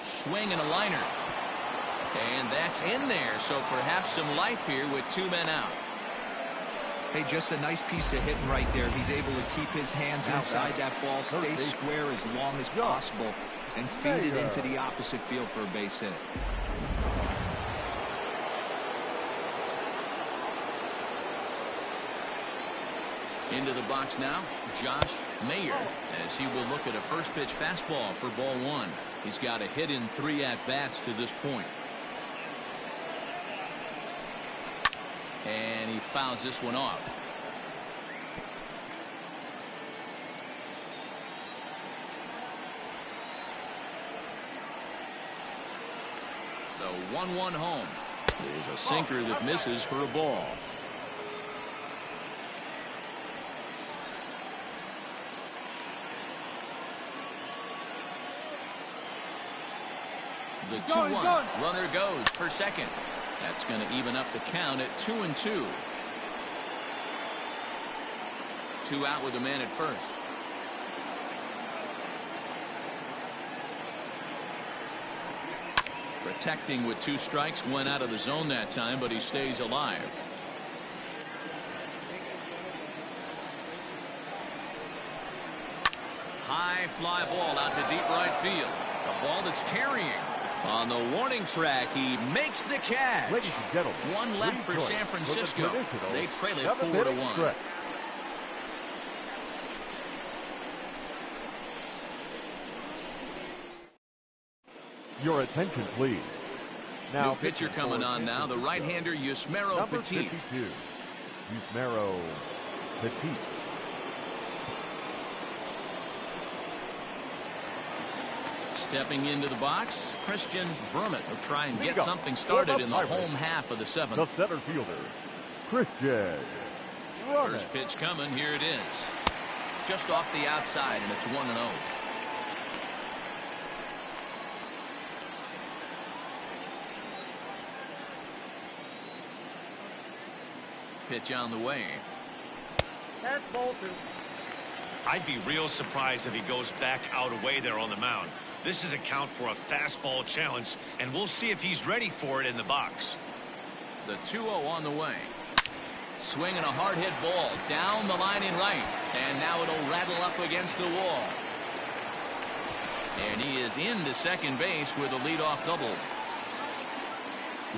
Swing and a liner. And that's in there, so perhaps some life here with 2 men out. Hey, just a nice piece of hitting right there. He's able to keep his hands inside that ball, stay square as long as possible, and feed it into the opposite field for a base hit. Into the box now, Josh Mayer, as he will look at a first pitch fastball for ball 1. He's got a hit in 3 at-bats to this point. And he fouls this one off. The 1-1 home. There's a sinker that misses for a ball. The 2-1 runner goes for second. That's going to even up the count at 2-2. 2 out with a man at first. Protecting with 2 strikes, went out of the zone that time, but he stays alive. High fly ball out to deep right field. A ball that's carrying. On the warning track, he makes the catch. Ladies and gentlemen, 1 left for San Francisco. They trail it 4-1. Your attention, please. Now, new pitcher coming on now, the right-hander Yusmeiro Petit. 52, Yusmeiro Petit. Stepping into the box, Christian Brummett will try and get something started in the home half of the 7th. The center fielder, Christian Brummett. First pitch coming, here it is. Just off the outside, and it's 1-0. Pitch on the way. That's ball 2. I'd be real surprised if he goes back out away there on the mound. This is a count for a fastball challenge, and we'll see if he's ready for it in the box. The 2-0 on the way. Swinging a hard hit ball down the line in right, and now it'll rattle up against the wall. And he is into second base with a leadoff double.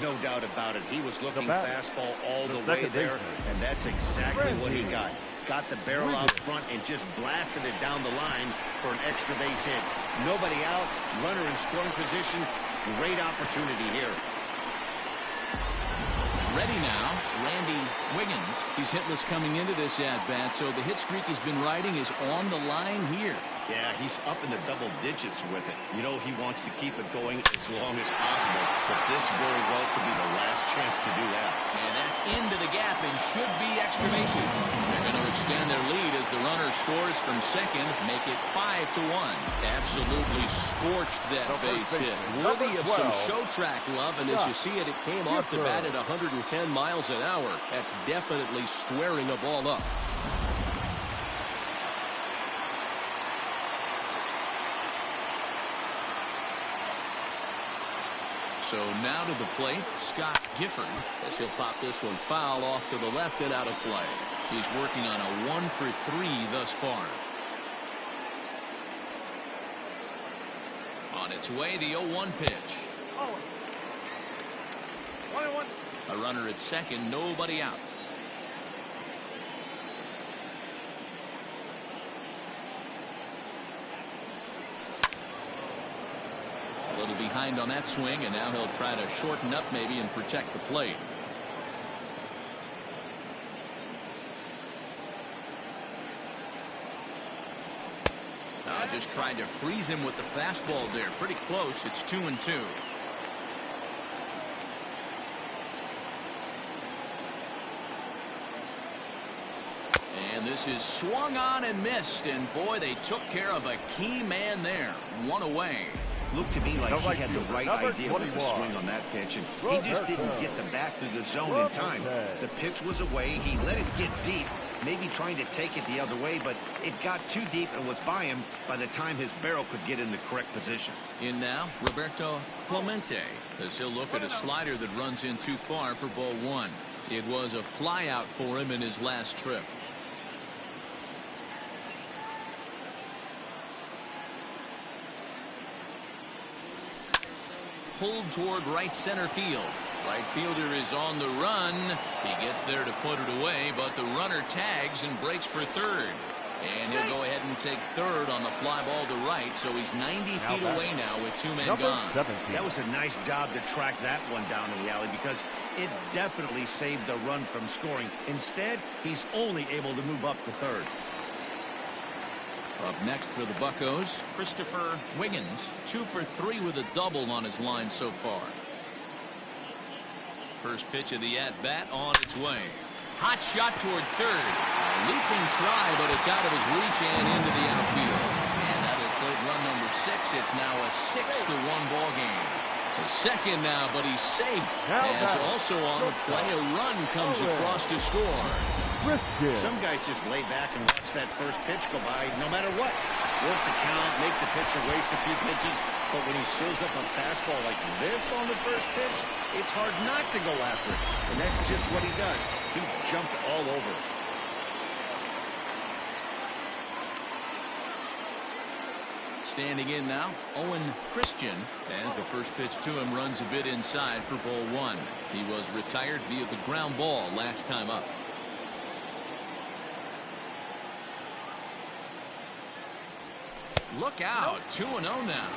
No doubt about it. He was looking batter, fastball all the way second there, baseman. and that's exactly what he got. Got the barrel out front and just blasted it down the line for an extra base hit. Nobody out, runner in scoring position. Great opportunity here. Ready now, Randy Wiggins. He's hitless coming into this at-bat, so the hit streak he's been riding is on the line here. Yeah, he's up in the double digits with it. You know, he wants to keep it going as long as possible, but this very well could be the last chance to do that. And that's into the gap and should be extra bases. They're going to extend their lead as the runner scores from second, make it 5-1. Absolutely scorched that base hit. Worthy of some show track love, and as you see it, it came off the bat at 110 miles an hour. That's definitely squaring a ball up. So now to the plate, Scott Gifford, as he'll pop this one foul off to the left and out of play. He's working on a 1-for-3 thus far. On its way, the 0-1 pitch. A runner at second, nobody out. A little behind on that swing, and now he'll try to shorten up maybe and protect the plate. Just tried to freeze him with the fastball there. Pretty close. It's 2-2. And this is swung on and missed, and boy, they took care of a key man there. One away. Looked to me like he had the right idea with the swing on that pitch, and he just didn't get the bat through the zone in time. The pitch was away. He let it get deep, maybe trying to take it the other way, but it got too deep and was by him by the time his barrel could get in the correct position. In now, Roberto Clemente, as he'll look at a slider that runs in too far for ball one. It was a fly out for him in his last trip. Pulled toward right center field. Right fielder is on the run. He gets there to put it away, but the runner tags and breaks for third. And he'll go ahead and take third on the fly ball to right, so he's 90 feet away now with two men gone. That was a nice job to track that one down in the alley because it definitely saved the run from scoring. Instead, he's only able to move up to third. Up next for the Buccos, Christopher Wiggins, 2 for 3 with a double on his line so far. First pitch of the at-bat on its way. Hot shot toward third. A leaping try, but it's out of his reach and into the outfield. And that'll plate run number 6. It's now a 6-1 ball game. To second now, but he's safe. As also on the play, a run comes across to score. Some guys just lay back and watch that first pitch go by no matter what. Work the count, make the pitcher waste a few pitches, but when he serves up a fastball like this on the first pitch, it's hard not to go after it. And that's just what he does. He jumped all over it. Standing in now, Owen Christian, as the first pitch to him runs a bit inside for ball one. He was retired via the ground ball last time up. Look out, 2-0 now.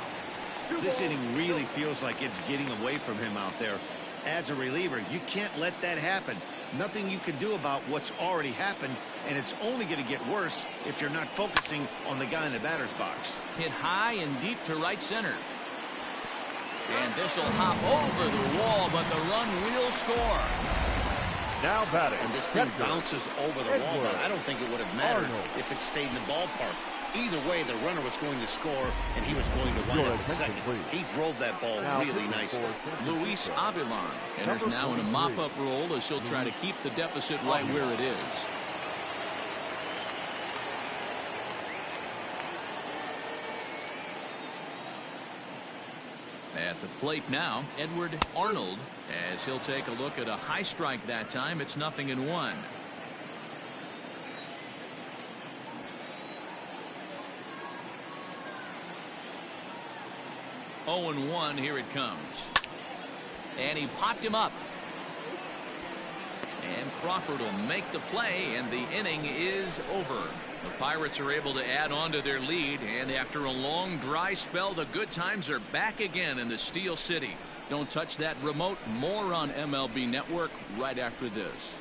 This inning really feels like it's getting away from him out there. As a reliever, you can't let that happen. Nothing you can do about what's already happened, and it's only going to get worse if you're not focusing on the guy in the batter's box. Hit high and deep to right center. And this will hop over the wall, but the run will score. Now batting. And this thing bounces over the wall, but I don't think it would have mattered if it stayed in the ballpark. Either way, the runner was going to score, and he was going to wind up at second. He drove that ball really nicely. Luis Avilan enters now in a mop-up role as he'll try to keep the deficit right where it is. At the plate now, Edward Arnold, as he'll take a look at a high strike that time. It's 0-1. 0-1, here it comes. And he popped him up. And Crawford will make the play, and the inning is over. The Pirates are able to add on to their lead, and after a long dry spell, the good times are back again in the Steel City. Don't touch that remote. More on MLB Network right after this.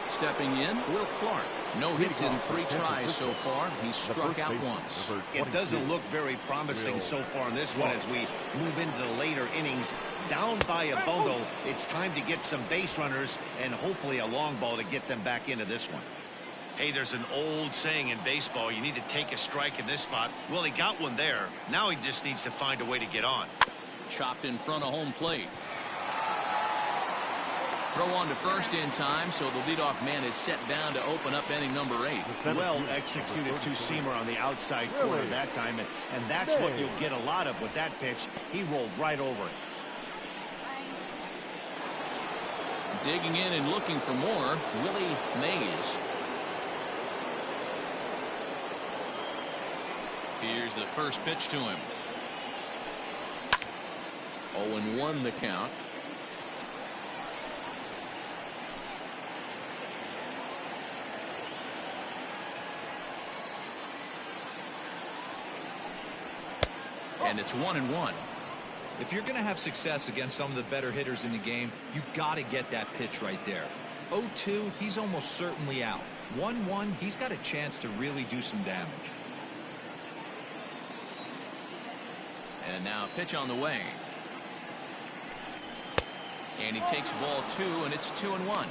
Stepping in, Will Clark. No hits in 3 tries so far. He's struck out once. It doesn't look very promising so far in this one as we move into the later innings. Down by a bundle, it's time to get some base runners and hopefully a long ball to get them back into this one. Hey, there's an old saying in baseball, you need to take a strike in this spot. Well, he got one there. Now he just needs to find a way to get on. Chopped in front of home plate. Throw on to first in time, so the leadoff man is set down to open up inning number 8. Well executed two-seamer on the outside corner that time, and that's what you'll get a lot of with that pitch. He rolled right over it. Digging in and looking for more, Willie Mays. Here's the first pitch to him. 0-1 the count. And it's 1-1. If you're going to have success against some of the better hitters in the game, you got to get that pitch right there. 0-2, he's almost certainly out. 1-1, he's got a chance to really do some damage. And now pitch on the way. And he takes ball 2, and it's 2-1.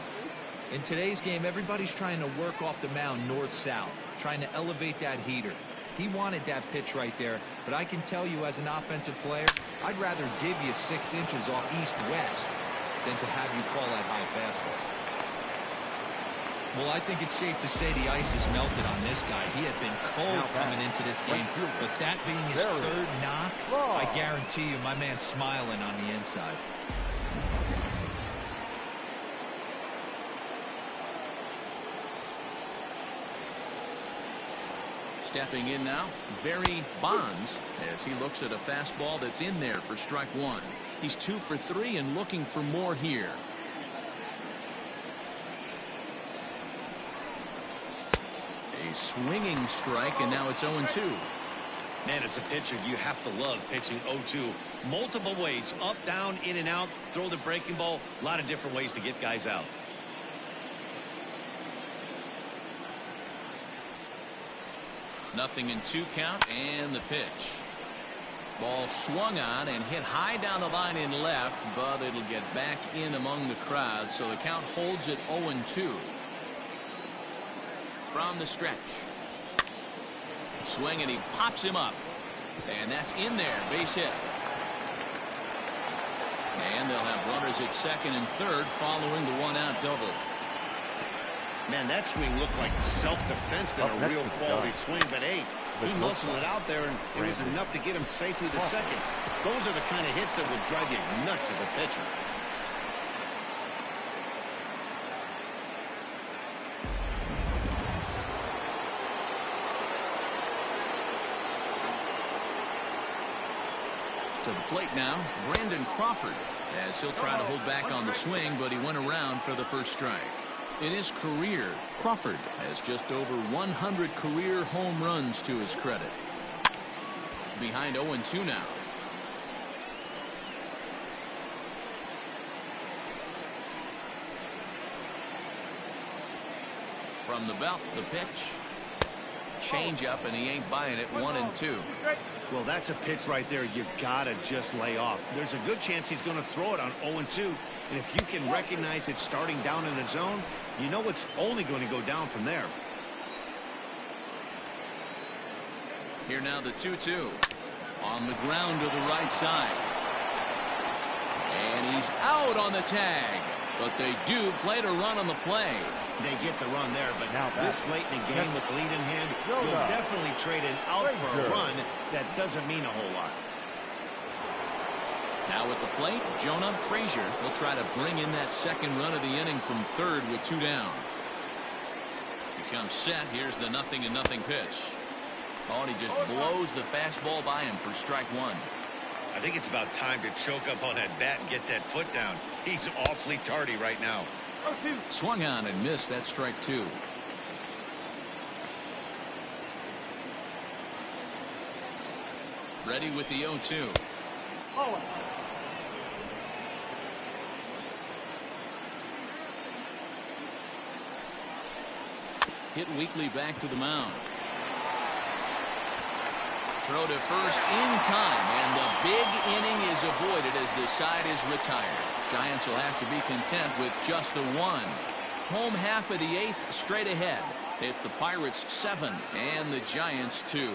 In today's game, everybody's trying to work off the mound north-south, trying to elevate that heater. He wanted that pitch right there, but I can tell you as an offensive player, I'd rather give you 6 inches off east-west than to have you call that high fastball. Well, I think it's safe to say the ice is melted on this guy. He had been cold coming into this game, but that being his 3rd knock, I guarantee you my man's smiling on the inside. Stepping in now, Barry Bonds, as he looks at a fastball that's in there for strike 1. He's 2 for 3 and looking for more here. A swinging strike, and now it's 0-2. Man, as a pitcher, you have to love pitching 0-2. Multiple ways, up, down, in and out, throw the breaking ball. A lot of different ways to get guys out. Nothing in 2 count, and the pitch. Ball swung on and hit high down the line in left, but it'll get back in among the crowd, so the count holds at 0-2. From the stretch. Swing, and he pops him up. And that's in there, base hit. And they'll have runners at second and third following the 1-out double. Man, that swing looked like self-defense than a real quality swing, but hey, he muscled it out there, and it was enough to get him safely to second. Those are the kind of hits that will drive you nuts as a pitcher. To the plate now, Brandon Crawford, as he'll try to hold back on the swing, but he went around for the first strike. In his career, Crawford has just over 100 career home runs to his credit. Behind 0-2 now. From the belt, the pitch. Change up, and he ain't buying it. 1-2. Well, that's a pitch right there you gotta just lay off. There's a good chance he's going to throw it on 0-2, and if you can recognize it starting down in the zone, you know it's only going to go down from there. Here now the 2-2 on the ground to the right side, and he's out on the tag, but they do play to run on the play. They get the run there, but now this late in the game with the lead in hand, you'll definitely trade it out for a run. That doesn't mean a whole lot. Now at the plate, Jonah Frazier will try to bring in that second run of the inning from third with 2 down. He comes set. Here's the 0-0 pitch. Oh, and he just blows the fastball by him for strike 1. I think it's about time to choke up on that bat and get that foot down. He's awfully tardy right now. Swung on and missed. That strike 2. Ready with the 0-2. Hit weakly back to the mound. Throw to first in time, and the big inning is avoided as the side is retired. Giants will have to be content with just the 1. Home half of the 8th straight ahead. It's the Pirates 7 and the Giants 2.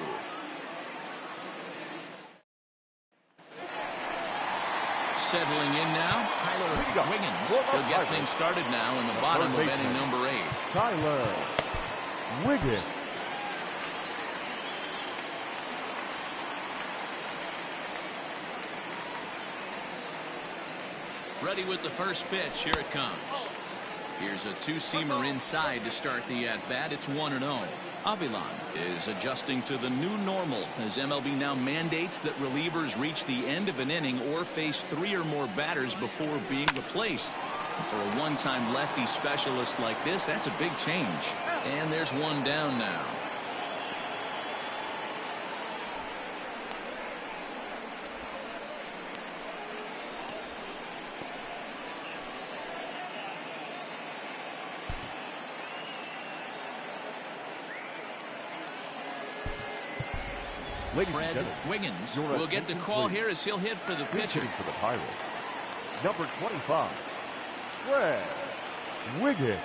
Settling in now, Tyler Wiggins. He'll get things started now in the bottom of inning number 8. Tyler Wiggins. Ready with the first pitch. Here it comes. Here's a 2-seamer inside to start the at-bat. It's 1-0. Avilan is adjusting to the new normal as MLB now mandates that relievers reach the end of an inning or face 3 or more batters before being replaced. And for a one-time lefty specialist like this, that's a big change. And there's one down now. Fred Wiggins will get the call here as he'll hit for the pitcher. For the Pirates, number 25, Fred Wiggins.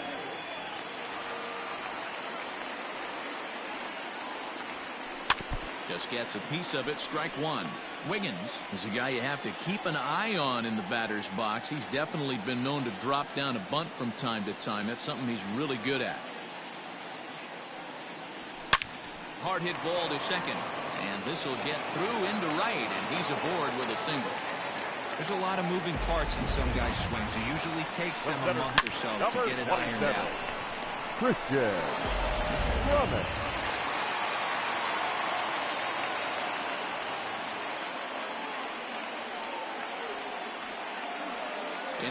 Just gets a piece of it. Strike 1. Wiggins is a guy you have to keep an eye on in the batter's box. He's definitely been known to drop down a bunt from time to time. That's something he's really good at. Hard hit ball to second. And this will get through into right, and he's aboard with a single. There's a lot of moving parts in some guys' swings. It usually takes them a month or so to get it ironed out. Christian Drummond.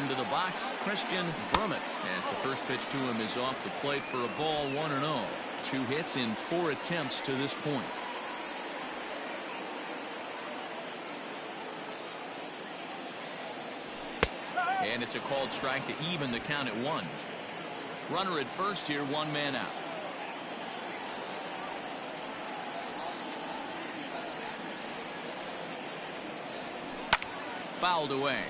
Into the box, Christian Brummett, as the first pitch to him is off the plate for a ball. 1-0. 2 hits in 4 attempts to this point. And it's a called strike to even the count at 1. Runner at first here, 1 man out. Fouled away.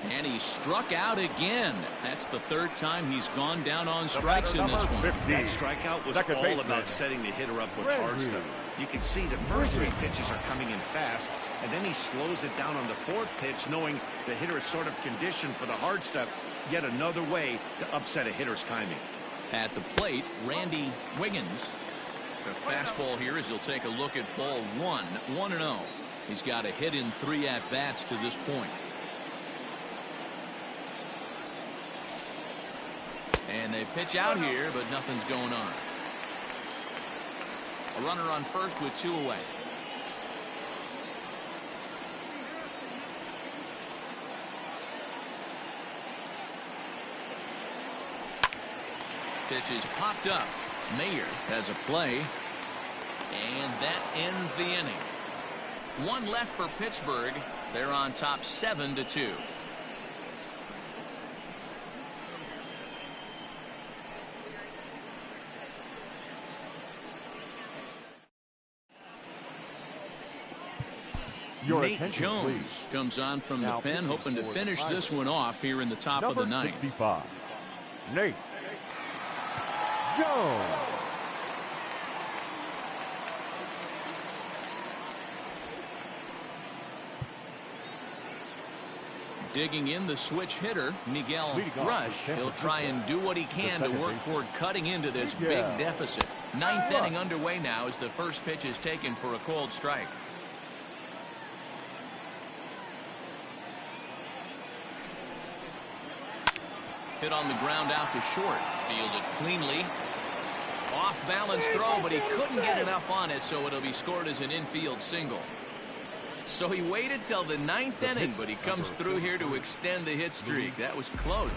And he struck out again. That's the 3rd time he's gone down on strikes in this one. 50. That strikeout was all about setting the hitter up with hard stuff. You can see the first 3 pitches are coming in fast, and then he slows it down on the 4th pitch, knowing the hitter is sort of conditioned for the hard stuff. Yet another way to upset a hitter's timing. At the plate, Randy Wiggins. The fastball here as he'll take a look at ball 1. 1-0. He's got a hit in 3 at-bats to this point. And they pitch out here, but nothing's going on. A runner on first with 2 away. Pitch is popped up. Mayer has a play. And that ends the inning. 1 left for Pittsburgh. They're on top 7-2. Nate Jones comes on from the pen, hoping to finish this one off here in the top of the 9th. 65, Nate Jones. Digging in the switch hitter, Miguel Rush. He'll try and do what he can to work toward cutting into this big deficit. 9th inning underway now as the first pitch is taken for a called strike. Hit on the ground out to short. Fielded cleanly. Off balance throw, but he couldn't get enough on it, so it'll be scored as an infield single. So he waited till the 9th inning, but he comes through here to extend the hit streak. That was close.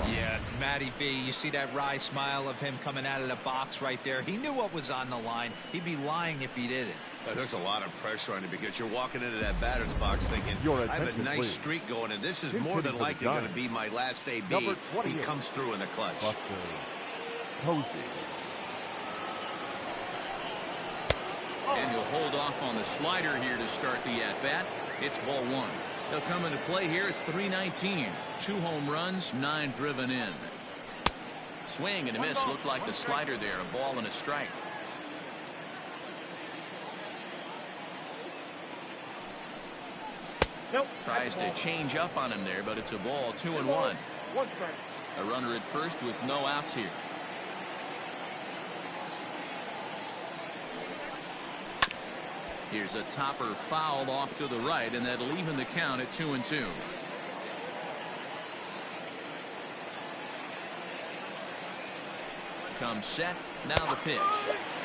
Yeah, Matty B, you see that wry smile of him coming out of the box right there. He knew what was on the line. He'd be lying if he didn't. There's a lot of pressure on you because you're walking into that batter's box thinking, I have a nice streak going, and this is more than likely going to be my last AB. He comes through in the clutch. And he'll hold off on the slider here to start the at-bat. It's ball 1. He'll come into play here at 3:19. 2 home runs, 9 driven in. Swing and a miss. Looked like the slider there. A ball and a strike. Tries to change up on him there, but it's a ball. 2-1. A runner at first with no outs here. Here's a topper fouled off to the right, and that'll even the count at 2-2. Comes set. Now the pitch.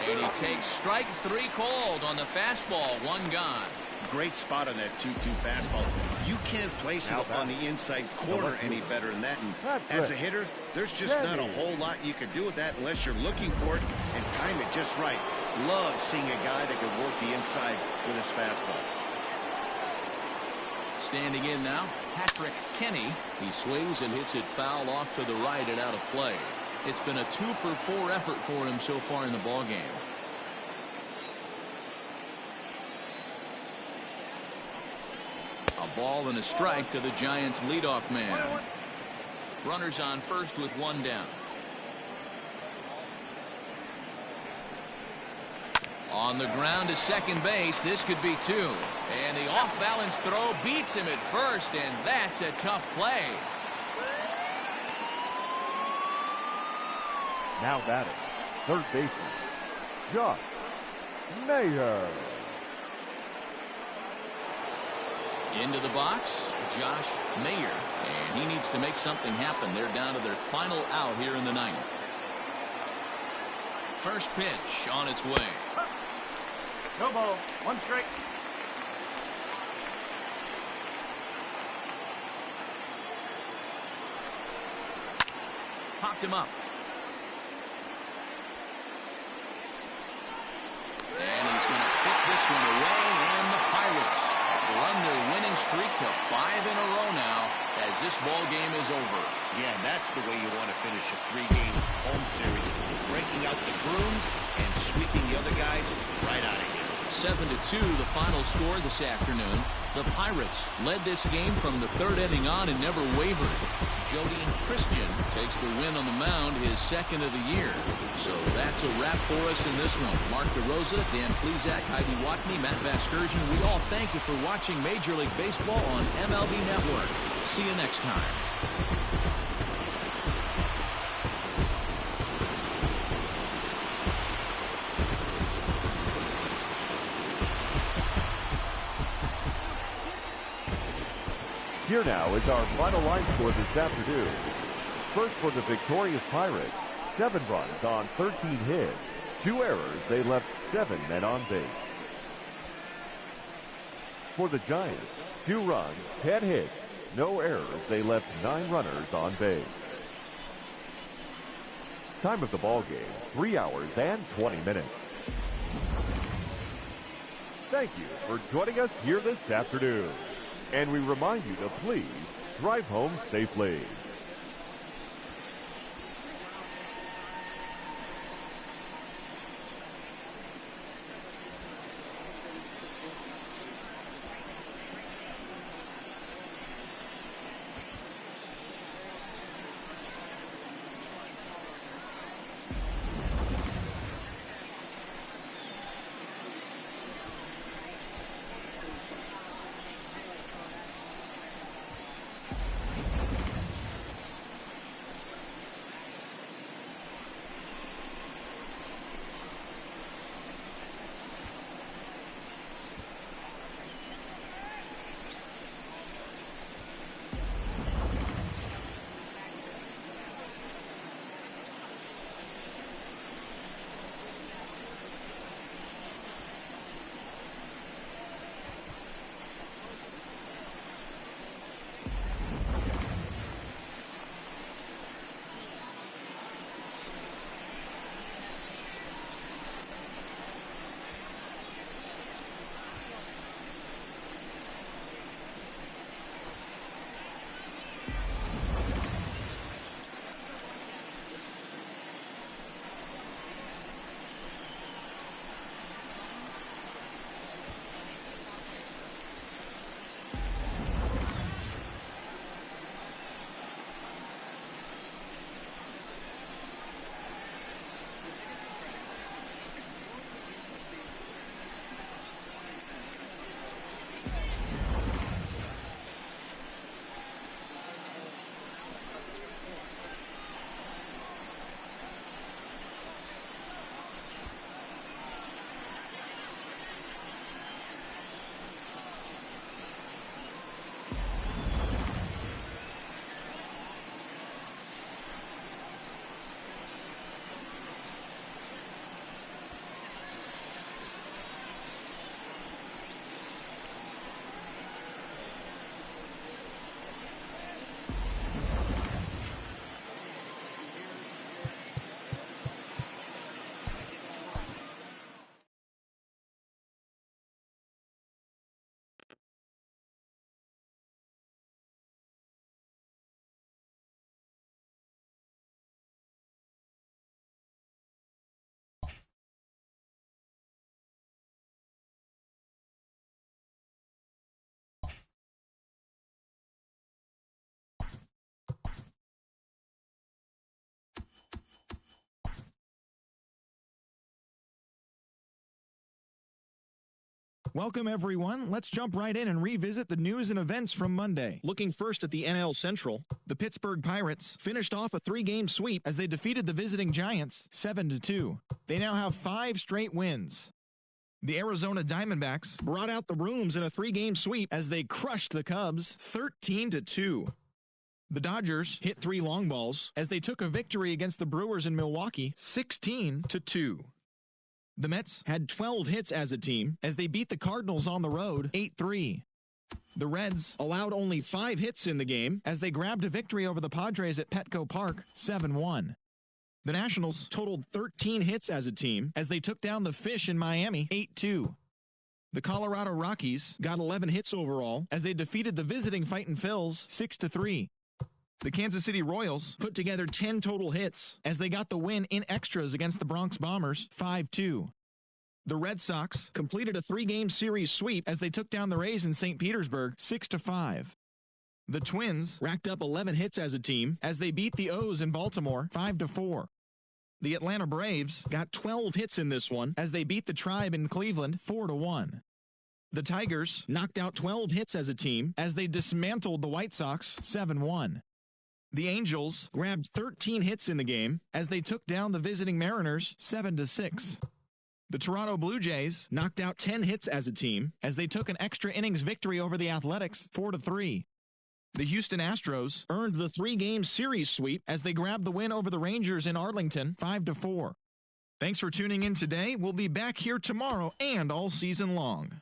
And he takes strike 3 called on the fastball. 1 gone. Great spot on that 2-2 fastball. You can't place it on the inside corner any better than that. And as a hitter, there's just not a whole lot you can do with that unless you're looking for it and time it just right. Love seeing a guy that can work the inside with his fastball. Standing in now, Patrick Kenny. He swings and hits it foul off to the right and out of play. It's been a 2-for-4 effort for him so far in the ballgame. A ball and a strike to the Giants' leadoff man. Runners on first with 1 down. On the ground to second base. This could be 2. And the off-balance throw beats him at first, and that's a tough play. Now batting, third baseman, Josh Mayer. Into the box, Josh Mayer. And he needs to make something happen. They're down to their final out here in the 9th. First pitch on its way. No ball. 1 strike. Popped him up. And he's going to put this one away, and the Pirates run their winning streak to 5 in a row now as this ball game is over. Yeah, that's the way you want to finish a 3-game home series, breaking out the brooms and sweeping the other guys right out of here. 7-2 the final score this afternoon. The Pirates led this game from the 3rd inning on and never wavered. Jody Christian takes the win on the mound, his 2nd of the year. So that's a wrap for us in this one. Mark DeRosa, Dan Plesac, Heidi Watney, Matt Vasgersian, we all thank you for watching Major League Baseball on MLB Network. See you next time. Here now is our final line score this afternoon. First for the victorious Pirates, 7 runs on 13 hits, 2 errors. They left 7 men on base. For the Giants, 2 runs, 10 hits, no errors. They left 9 runners on base. Time of the ball game, 3 hours and 20 minutes. Thank you for joining us here this afternoon. And we remind you to please drive home safely. Welcome, everyone. Let's jump right in and revisit the news and events from Monday. Looking first at the NL Central, the Pittsburgh Pirates finished off a 3-game sweep as they defeated the visiting Giants 7-2. They now have 5 straight wins. The Arizona Diamondbacks brought out the rooms in a 3-game sweep as they crushed the Cubs 13-2. The Dodgers hit 3 long balls as they took a victory against the Brewers in Milwaukee 16-2. The Mets had 12 hits as a team as they beat the Cardinals on the road 8-3. The Reds allowed only 5 hits in the game as they grabbed a victory over the Padres at Petco Park 7-1. The Nationals totaled 13 hits as a team as they took down the Fish in Miami 8-2. The Colorado Rockies got 11 hits overall as they defeated the visiting Fightin' Phils 6-3. The Kansas City Royals put together 10 total hits as they got the win in extras against the Bronx Bombers 5-2. The Red Sox completed a 3-game series sweep as they took down the Rays in St. Petersburg 6-5. The Twins racked up 11 hits as a team as they beat the O's in Baltimore 5-4. The Atlanta Braves got 12 hits in this one as they beat the Tribe in Cleveland 4-1. The Tigers knocked out 12 hits as a team as they dismantled the White Sox 7-1. The Angels grabbed 13 hits in the game as they took down the visiting Mariners 7-6. The Toronto Blue Jays knocked out 10 hits as a team as they took an extra innings victory over the Athletics 4-3. The Houston Astros earned the 3-game series sweep as they grabbed the win over the Rangers in Arlington 5-4. Thanks for tuning in today. We'll be back here tomorrow and all season long.